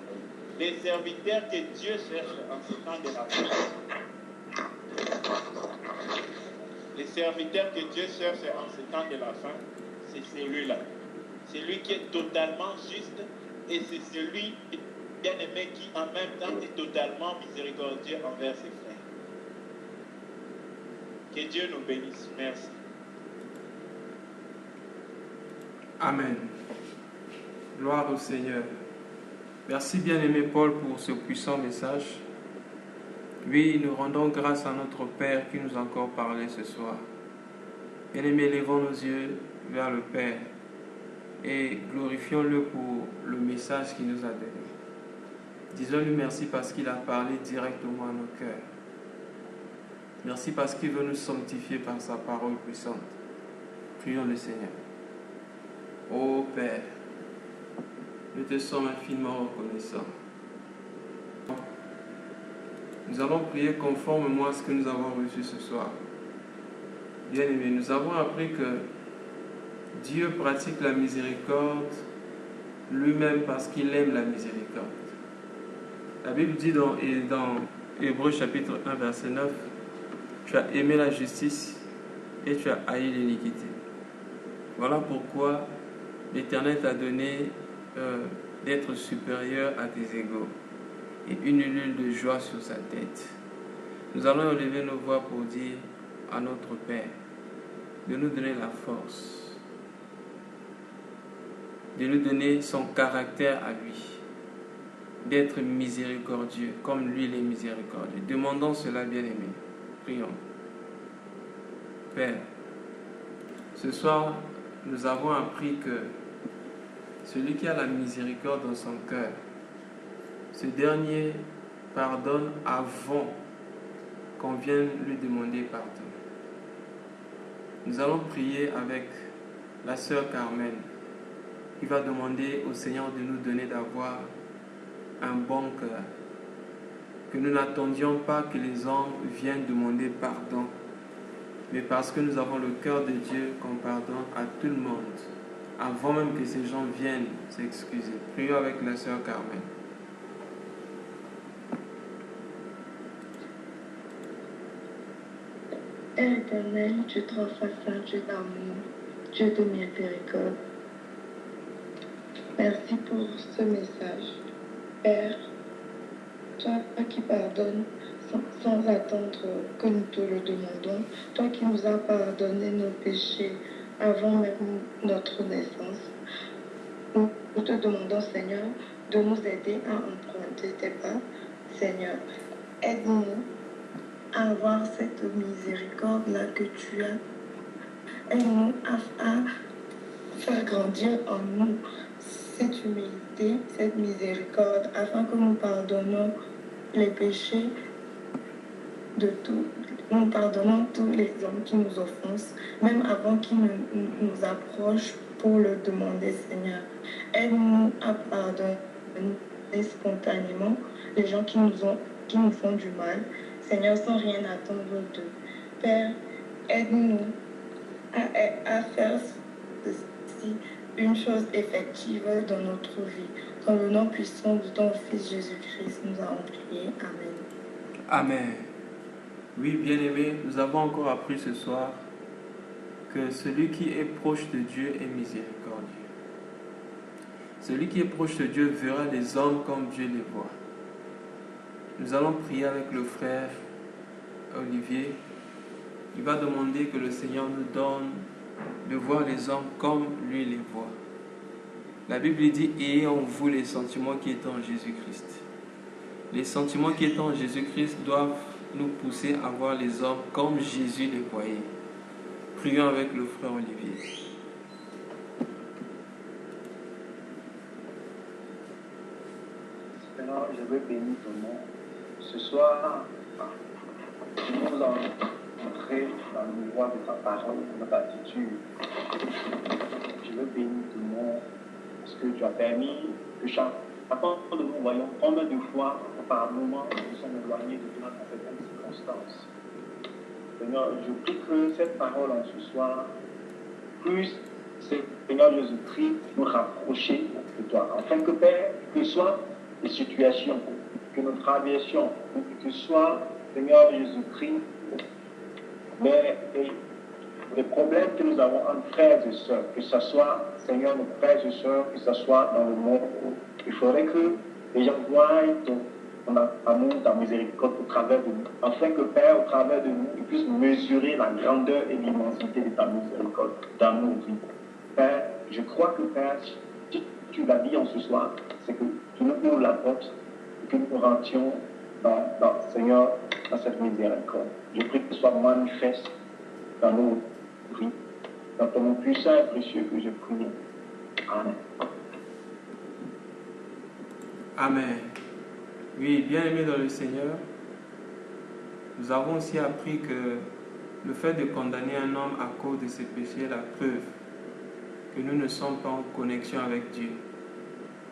Les serviteurs que Dieu cherche en ce temps de la fin. Les serviteurs que Dieu cherche en ce temps de la fin, c'est celui-là. C'est lui qui est totalement juste et c'est celui, bien-aimé, qui en même temps est totalement miséricordieux envers ses frères. Que Dieu nous bénisse. Merci. Amen. Gloire au Seigneur. Merci bien-aimé Paul pour ce puissant message. Oui, nous rendons grâce à notre Père qui nous a encore parlé ce soir. Bien-aimé, levons nos yeux vers le Père et glorifions-le pour le message qu'il nous a donné. Disons-lui merci parce qu'il a parlé directement à nos cœurs. Merci parce qu'il veut nous sanctifier par sa parole puissante. Prions le Seigneur. Ô Père, nous te sommes infiniment reconnaissants. Nous allons prier conformément à ce que nous avons reçu ce soir. Bien-aimés, nous avons appris que Dieu pratique la miséricorde lui-même parce qu'il aime la miséricorde. La Bible dit dans Hébreux chapitre 1 verset 9, tu as aimé la justice et tu as haï l'iniquité. Voilà pourquoi l'Éternel t'a donné d'être supérieur à tes égaux et une huile de joie sur sa tête. Nous allons élever nos voix pour dire à notre Père de nous donner la force, de nous donner son caractère à lui, d'être miséricordieux comme lui il est miséricordieux. Demandons cela, bien-aimés. Prions. Père, ce soir, nous avons appris que celui qui a la miséricorde dans son cœur, ce dernier pardonne avant qu'on vienne lui demander pardon. Nous allons prier avec la sœur Carmen qui va demander au Seigneur de nous donner d'avoir un bon cœur. Que nous n'attendions pas que les hommes viennent demander pardon, mais parce que nous avons le cœur de Dieu qu'on pardonne à tout le monde, avant même que ces gens viennent s'excuser. Prions avec la sœur Carmen. Éternel, Dieu trois fois saint, Dieu d'amour, Dieu de miséricorde, merci pour ce message. Père, toi qui pardonnes sans attendre que nous te le demandons, toi qui nous as pardonné nos péchés avant même notre naissance, nous te demandons, Seigneur, de nous aider à emprunter tes pas. Seigneur, aide-nous à avoir cette miséricorde-là que tu as. Aide-nous à faire grandir en nous cette humilité, cette miséricorde, afin que nous pardonnons les péchés de tout. Nous pardonnons tous les hommes qui nous offensent, même avant qu'ils nous approchent pour le demander, Seigneur. Aide-nous à pardonner spontanément les gens qui nous font du mal, Seigneur, sans rien attendre d'eux. Père, aide-nous à faire ceci une chose effective dans notre vie. Dans le nom puissant de ton Fils Jésus-Christ, nous avons prié. Amen. Amen. Oui, bien-aimés, nous avons encore appris ce soir que celui qui est proche de Dieu est miséricordieux. Celui qui est proche de Dieu verra les hommes comme Dieu les voit. Nous allons prier avec le frère Olivier. Il va demander que le Seigneur nous donne de voir les hommes comme lui les voit. La Bible dit « Ayez en vous les sentiments qui étaient en Jésus-Christ ». Les sentiments qui étaient en Jésus-Christ doivent nous pousser à voir les hommes comme Jésus les voyait. Prions avec le frère Olivier. Seigneur, je veux bénir ton nom. Ce soir, nous nous entrer dans le miroir de ta parole, de notre attitude. Je veux bénir ton nom parce que tu as permis que chacun de nous voyons combien de fois, par moment, nous sommes éloignés de toi dans certaines circonstances. Seigneur, je prie que cette parole en ce soir puisse, Seigneur Jésus-Christ, nous rapprocher de toi. Afin que, Père, que soit les situations, que nous traversions, que ce soit, Seigneur Jésus-Christ, les problèmes que nous avons entre frères et sœurs, que ce soit, Seigneur, nos frères et sœurs, que ce soit dans le monde, il faudrait que les gens voient ton amour, ta miséricorde au travers de nous, afin que, Père, au travers de nous, ils puissent mesurer la grandeur et l'immensité de ta miséricorde dans nos vies. Père, je crois que, Père, si tu l'as dit en ce soir, c'est que tu nous l'apportes et que nous rentions Seigneur, dans cette miséricorde. Je prie que ce soit manifeste dans nos vies, dans ton nom puissant et précieux que je prie. Amen. Amen. Oui, bien-aimés dans le Seigneur, nous avons aussi appris que le fait de condamner un homme à cause de ses péchés est la preuve que nous ne sommes pas en connexion avec Dieu.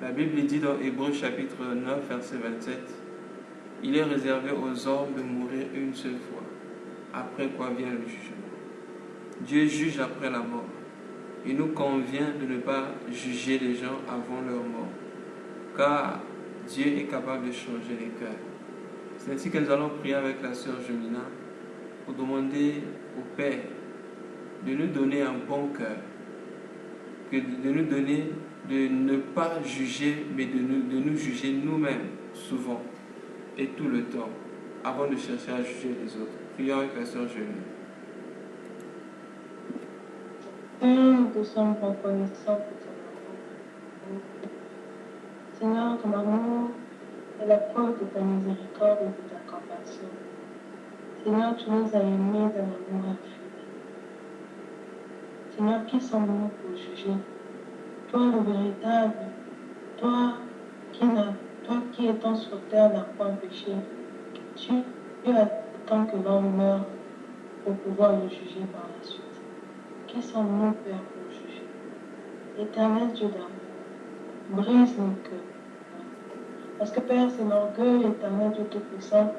La Bible dit dans Hébreux chapitre 9, verset 27, « Il est réservé aux hommes de mourir une seule fois, après quoi vient le jugement. » Dieu juge après la mort. Il nous convient de ne pas juger les gens avant leur mort, car Dieu est capable de changer les cœurs. C'est ainsi que nous allons prier avec la sœur Jemina pour demander au Père de nous donner un bon cœur, de nous donner de ne pas juger, mais de nous juger nous-mêmes souvent et tout le temps, avant de chercher à juger les autres. Prions avec la sœur Jemina. Nous te sommes reconnaissants pour ton amour. Seigneur, ton amour est la preuve de ta miséricorde et de ta compassion. Seigneur, tu nous as aimés d'un amour infini. Seigneur, qui sommes-nous pour juger? Toi, le véritable, toi qui étant sur terre n'a point péché, tu attends que l'homme meure pour pouvoir le juger par la suite. Qui sommes-nous, Père, pour juger? Éternel Dieu d'amour, brise nos cœurs. Parce que, Père, c'est l'orgueil, Éternel Dieu Tout-Puissant,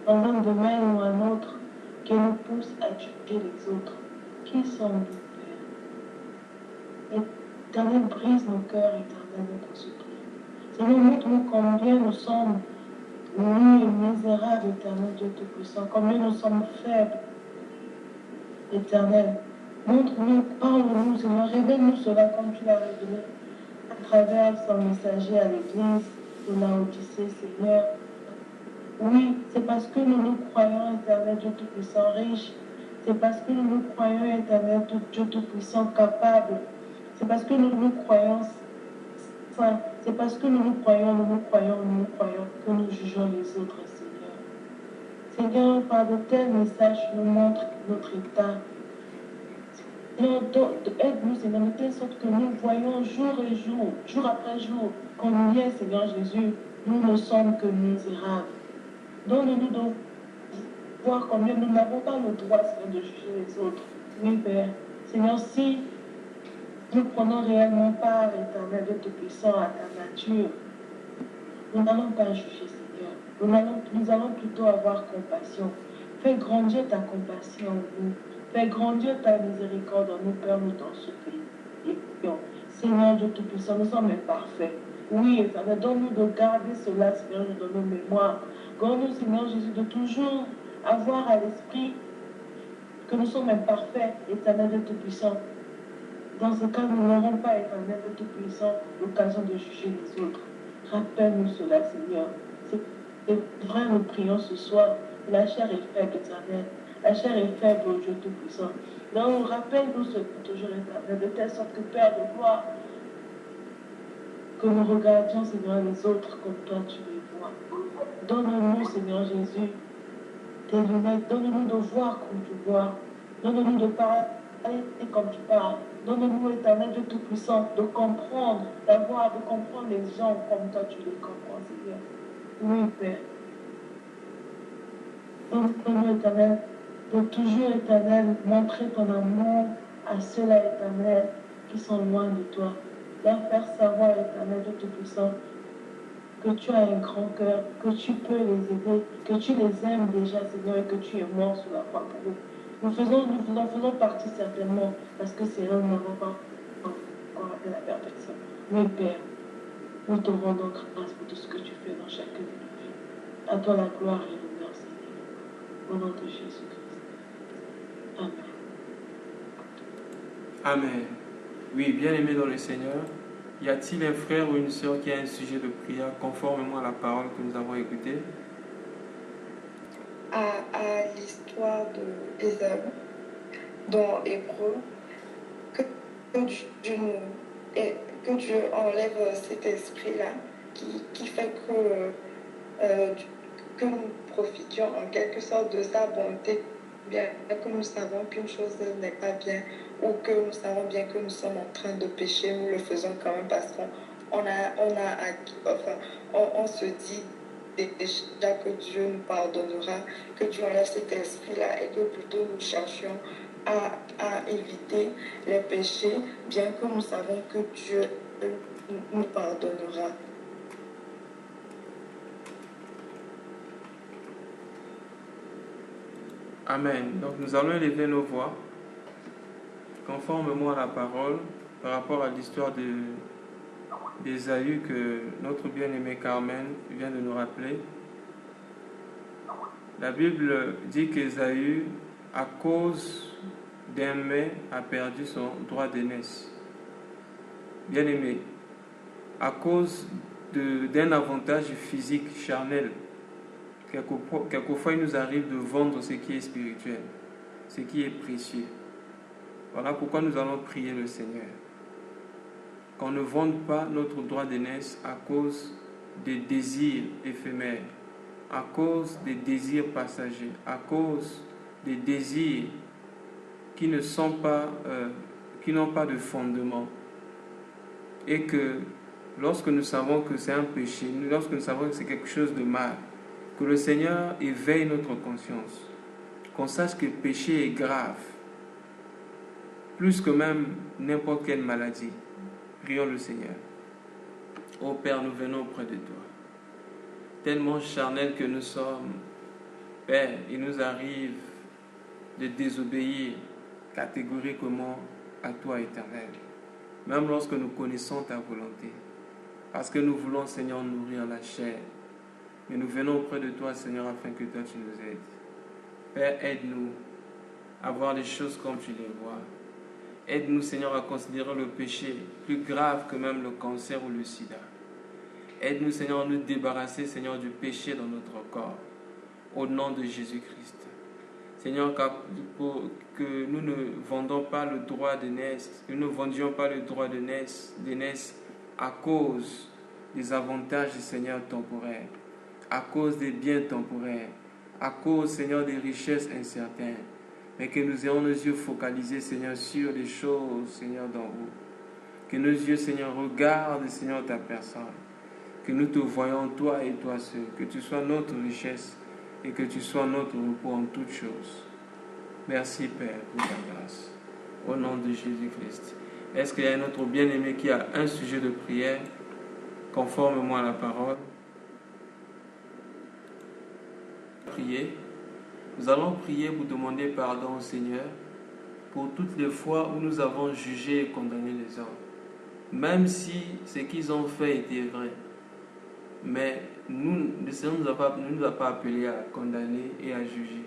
dans un domaine ou un autre, qui nous pousse à juger les autres. Qui sommes-nous, Père? Éternel, brise nos cœurs, Éternel, nous t'en supplie. Seigneur, montre-nous combien nous sommes nus et misérables, Éternel Dieu Tout-Puissant, combien nous sommes faibles, Éternel. Montre-nous, parle-nous, Seigneur, révèle-nous cela comme tu l'as révélé à travers son messager à l'Église, de Laodicée, Seigneur. Oui, c'est parce que nous nous croyons, éternel Dieu Tout-Puissant, riche. C'est parce que nous nous croyons, éternel Dieu Tout-Puissant, capable. C'est parce que nous nous croyons saints. C'est parce que nous nous croyons que nous jugeons les autres, Seigneur. Seigneur, par de tels messages, nous montrent notre état. Seigneur, aide-nous, Seigneur, de telle sorte que nous voyons jour et jour, jour après jour, combien, Seigneur Jésus, nous ne sommes que misérables. Donne-nous de voir combien nous n'avons pas le droit, Seigneur, de juger les autres. Oui, Père. Seigneur, si nous prenons réellement part, éternel Dieu Tout-Puissant, à ta nature, nous n'allons pas juger, Seigneur. Nous allons plutôt avoir compassion. Fais grandir ta compassion en nous. Fais grandir ta miséricorde en nous, Père, nous t'en supplions. Seigneur Dieu Tout-Puissant, nous sommes imparfaits. Oui, éternel, donne-nous de garder cela, Seigneur, dans nos mémoires. Donne-nous, Seigneur Jésus, de toujours avoir à l'esprit que nous sommes imparfaits, éternel Dieu Tout-Puissant. Dans ce cas, nous n'aurons pas, éternel Dieu Tout-Puissant, l'occasion de juger les autres. Rappelle-nous cela, Seigneur. C'est vrai, nous prions ce soir. La chair est faible, éternel. La chair est faible, au Dieu Tout-Puissant. Donc, rappelle-nous ce toujours, éternel, de telle sorte que, Père de gloire, que nous regardions, Seigneur, les autres comme toi tu les vois. Donne-nous, Seigneur Jésus, tes lunettes. Donne-nous de voir comme tu vois. Donne-nous de parler comme tu parles. Donne-nous, éternel Dieu Tout-Puissant, de comprendre, de comprendre les gens comme toi tu les comprends, Seigneur. Oui, Père. Donne-nous, éternel, de toujours, éternel, montrer ton amour à ceux-là, éternel, qui sont loin de toi. Leur faire savoir, éternel Dieu Tout-Puissant, que tu as un grand cœur, que tu peux les aider, que tu les aimes déjà, Seigneur, et que tu es mort sur la croix pour eux. Nous en faisons partie certainement, parce que c'est là où nous n'avons pas encore atteint la perfection. Mais Père, nous te rendons grâce pour tout ce que tu fais dans chacune de nos vies. À toi la gloire et l'honneur, Seigneur. Au nom de Jésus-Christ. Amen. Amen. Oui, bien-aimé dans le Seigneur, y a-t-il un frère ou une sœur qui a un sujet de prière conformément à la parole que nous avons écoutée? À l'histoire d'Ésaü dans Hébreu, que Dieu enlève cet esprit-là qui fait que nous profitions en quelque sorte de sa bonté, bien que nous savons qu'une chose n'est pas bien ou que nous savons bien que nous sommes en train de pécher, nous le faisons quand même parce on se dit déjà que Dieu nous pardonnera, que Dieu enlève cet esprit-là et que plutôt nous cherchions à éviter les péchés, bien que nous savons que Dieu nous pardonnera. Amen. Donc nous allons élever nos voix conformément à la parole par rapport à l'histoire d'Ésaü que notre bien-aimé Carmen vient de nous rappeler. La Bible dit qu'Ésaü, à cause d'un mets, a perdu son droit d'aînesse. Bien-aimé, à cause d'un avantage physique, charnel, quelquefois il nous arrive de vendre ce qui est spirituel, ce qui est précieux. Voilà pourquoi nous allons prier le Seigneur. Qu'on ne vende pas notre droit d'aînesse à cause des désirs éphémères, à cause des désirs passagers, à cause des désirs qui n'ont pas de fondement. Et que lorsque nous savons que c'est un péché, lorsque nous savons que c'est quelque chose de mal, que le Seigneur éveille notre conscience, qu'on sache que le péché est grave, plus que même n'importe quelle maladie. Prions le Seigneur. Ô Père, nous venons auprès de toi. Tellement charnels que nous sommes, Père, il nous arrive de désobéir catégoriquement à toi, Éternel, même lorsque nous connaissons ta volonté, parce que nous voulons, Seigneur, nourrir la chair. Mais nous venons auprès de toi, Seigneur, afin que toi tu nous aides. Père, aide-nous à voir les choses comme tu les vois. Aide-nous, Seigneur, à considérer le péché plus grave que même le cancer ou le sida. Aide-nous, Seigneur, à nous débarrasser, Seigneur, du péché dans notre corps. Au nom de Jésus-Christ. Seigneur, que nous ne vendons pas le droit de naissance, que nous ne vendions pas le droit de naissance à cause des avantages du Seigneur temporaires, à cause des biens temporaires, à cause, Seigneur, des richesses incertaines, mais que nous ayons nos yeux focalisés, Seigneur, sur les choses, Seigneur, d'en haut. Que nos yeux, Seigneur, regardent, Seigneur, ta personne, que nous te voyons, toi et toi seul, que tu sois notre richesse et que tu sois notre repos en toutes choses. Merci, Père, pour ta grâce. Au nom de Jésus-Christ. Est-ce qu'il y a un autre bien-aimé qui a un sujet de prière conformément à la parole? Prier. Nous allons prier pour demander pardon au Seigneur pour toutes les fois où nous avons jugé et condamné les hommes. Même si ce qu'ils ont fait était vrai. Mais le Seigneur ne nous a pas appelés à condamner et à juger.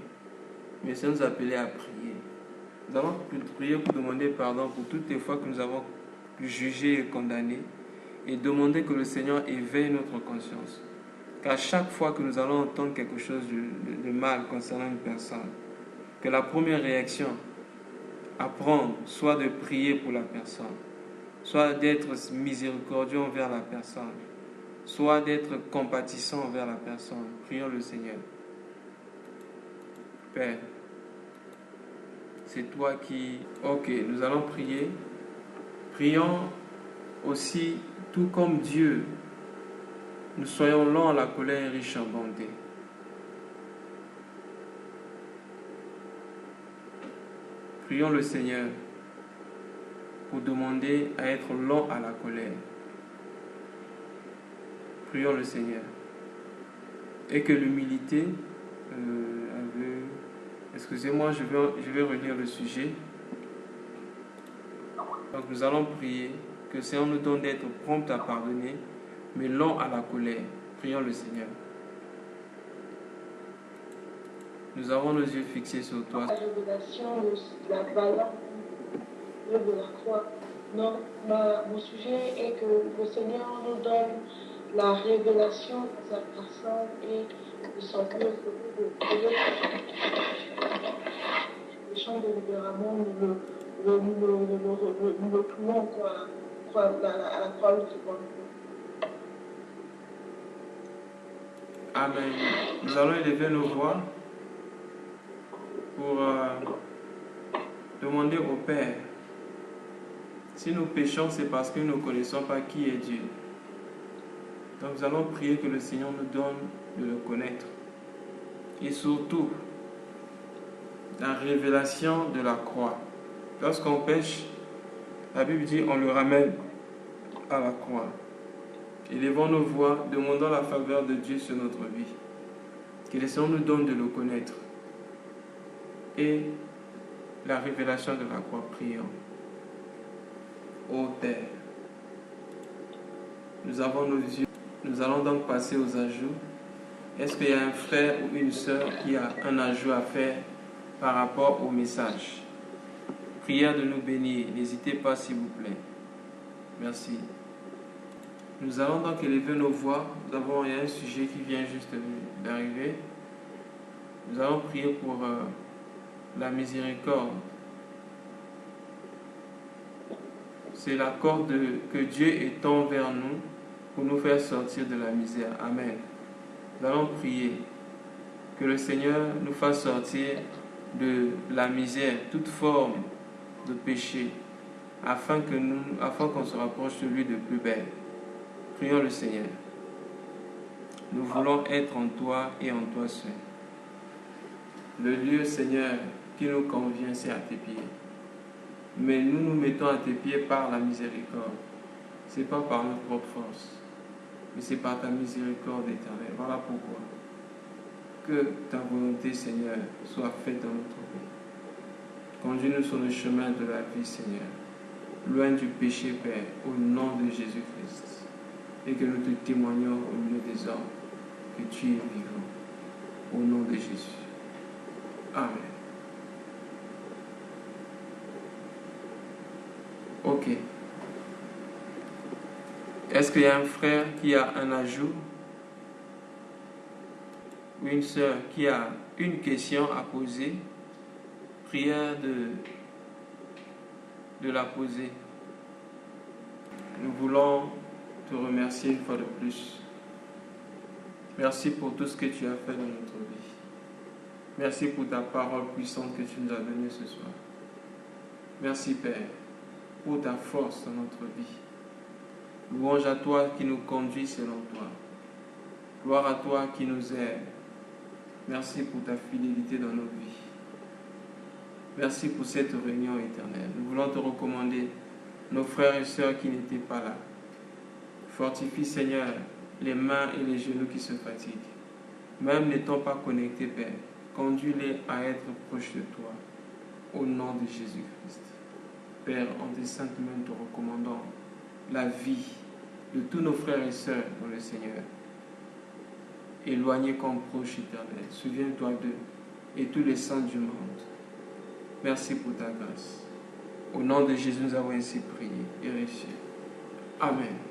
Mais le Seigneur nous a appelés à prier. Nous allons prier pour demander pardon pour toutes les fois que nous avons jugé et condamné. Et demander que le Seigneur éveille notre conscience. Qu'à chaque fois que nous allons entendre quelque chose de mal concernant une personne, que la première réaction à prendre soit de prier pour la personne, soit d'être miséricordieux envers la personne, soit d'être compatissant envers la personne. Prions le Seigneur. Père, c'est toi qui... Ok, nous allons prier. Prions aussi, tout comme Dieu, nous soyons lents à la colère et riches en bonté. Prions le Seigneur pour demander à être lents à la colère. Prions le Seigneur. Et que l'humilité... excusez-moi, je vais relire le sujet. Donc nous allons prier que le Seigneur nous donne d'être prompt à pardonner, mais lent à la colère. Prions le Seigneur. Nous avons nos yeux fixés sur toi. La révélation de la valeur de la croix. Non, mon sujet est que le Seigneur nous donne la révélation de sa personne et de son cœur. Le chant de libération, nous le clouons à la croix du Seigneur. Amen. Nous allons élever nos voix pour demander au Père. Si nous péchons, c'est parce que nous ne connaissons pas qui est Dieu. Donc nous allons prier que le Seigneur nous donne de le connaître. Et surtout, la révélation de la croix. Lorsqu'on pêche, la Bible dit on le ramène à la croix. Élevons nos voix, demandons la faveur de Dieu sur notre vie. Que le Seigneur nous donne de le connaître. Et la révélation de la croix, prions. Ô Père, nous avons nos yeux. Nous allons donc passer aux ajouts. Est-ce qu'il y a un frère ou une sœur qui a un ajout à faire par rapport au message? Prière de nous bénir. N'hésitez pas, s'il vous plaît. Merci. Nous allons donc élever nos voix. Il y a un sujet qui vient juste d'arriver. Nous allons prier pour la miséricorde. C'est la corde que Dieu étend vers nous pour nous faire sortir de la misère. Amen. Nous allons prier que le Seigneur nous fasse sortir de la misère, toute forme de péché, afin qu'on se rapproche de lui de plus belle. Prions le Seigneur. Nous voulons être en toi et en toi seul. Le lieu, Seigneur, qui nous convient, c'est à tes pieds. Mais nous nous mettons à tes pieds par la miséricorde. Ce n'est pas par notre propre force, mais c'est par ta miséricorde éternelle. Voilà pourquoi. Que ta volonté, Seigneur, soit faite dans notre vie. Conduis-nous sur le chemin de la vie, Seigneur. Loin du péché, Père, au nom de Jésus-Christ. Et que nous te témoignons au milieu des hommes que tu es vivant. Au nom de Jésus. Amen. Ok. Est-ce qu'il y a un frère qui a un ajout ou une sœur qui a une question à poser? Prière de la poser. Nous voulons te remercier une fois de plus. Merci pour tout ce que tu as fait dans notre vie. Merci pour ta parole puissante que tu nous as donnée ce soir. Merci Père pour ta force dans notre vie. Louange à toi qui nous conduit selon toi. Gloire à toi qui nous aide. Merci pour ta fidélité dans nos vies. Merci pour cette réunion éternelle. Nous voulons te recommander nos frères et sœurs qui n'étaient pas là. Fortifie Seigneur les mains et les genoux qui se fatiguent. Même n'étant pas connectés, Père, conduis-les à être proches de toi. Au nom de Jésus-Christ. Père, en tes saintes mains, te recommandons la vie de tous nos frères et sœurs dans le Seigneur. Éloignés comme proches éternels. Souviens-toi d'eux et tous les saints du monde. Merci pour ta grâce. Au nom de Jésus, nous avons ainsi prié et reçu. Amen.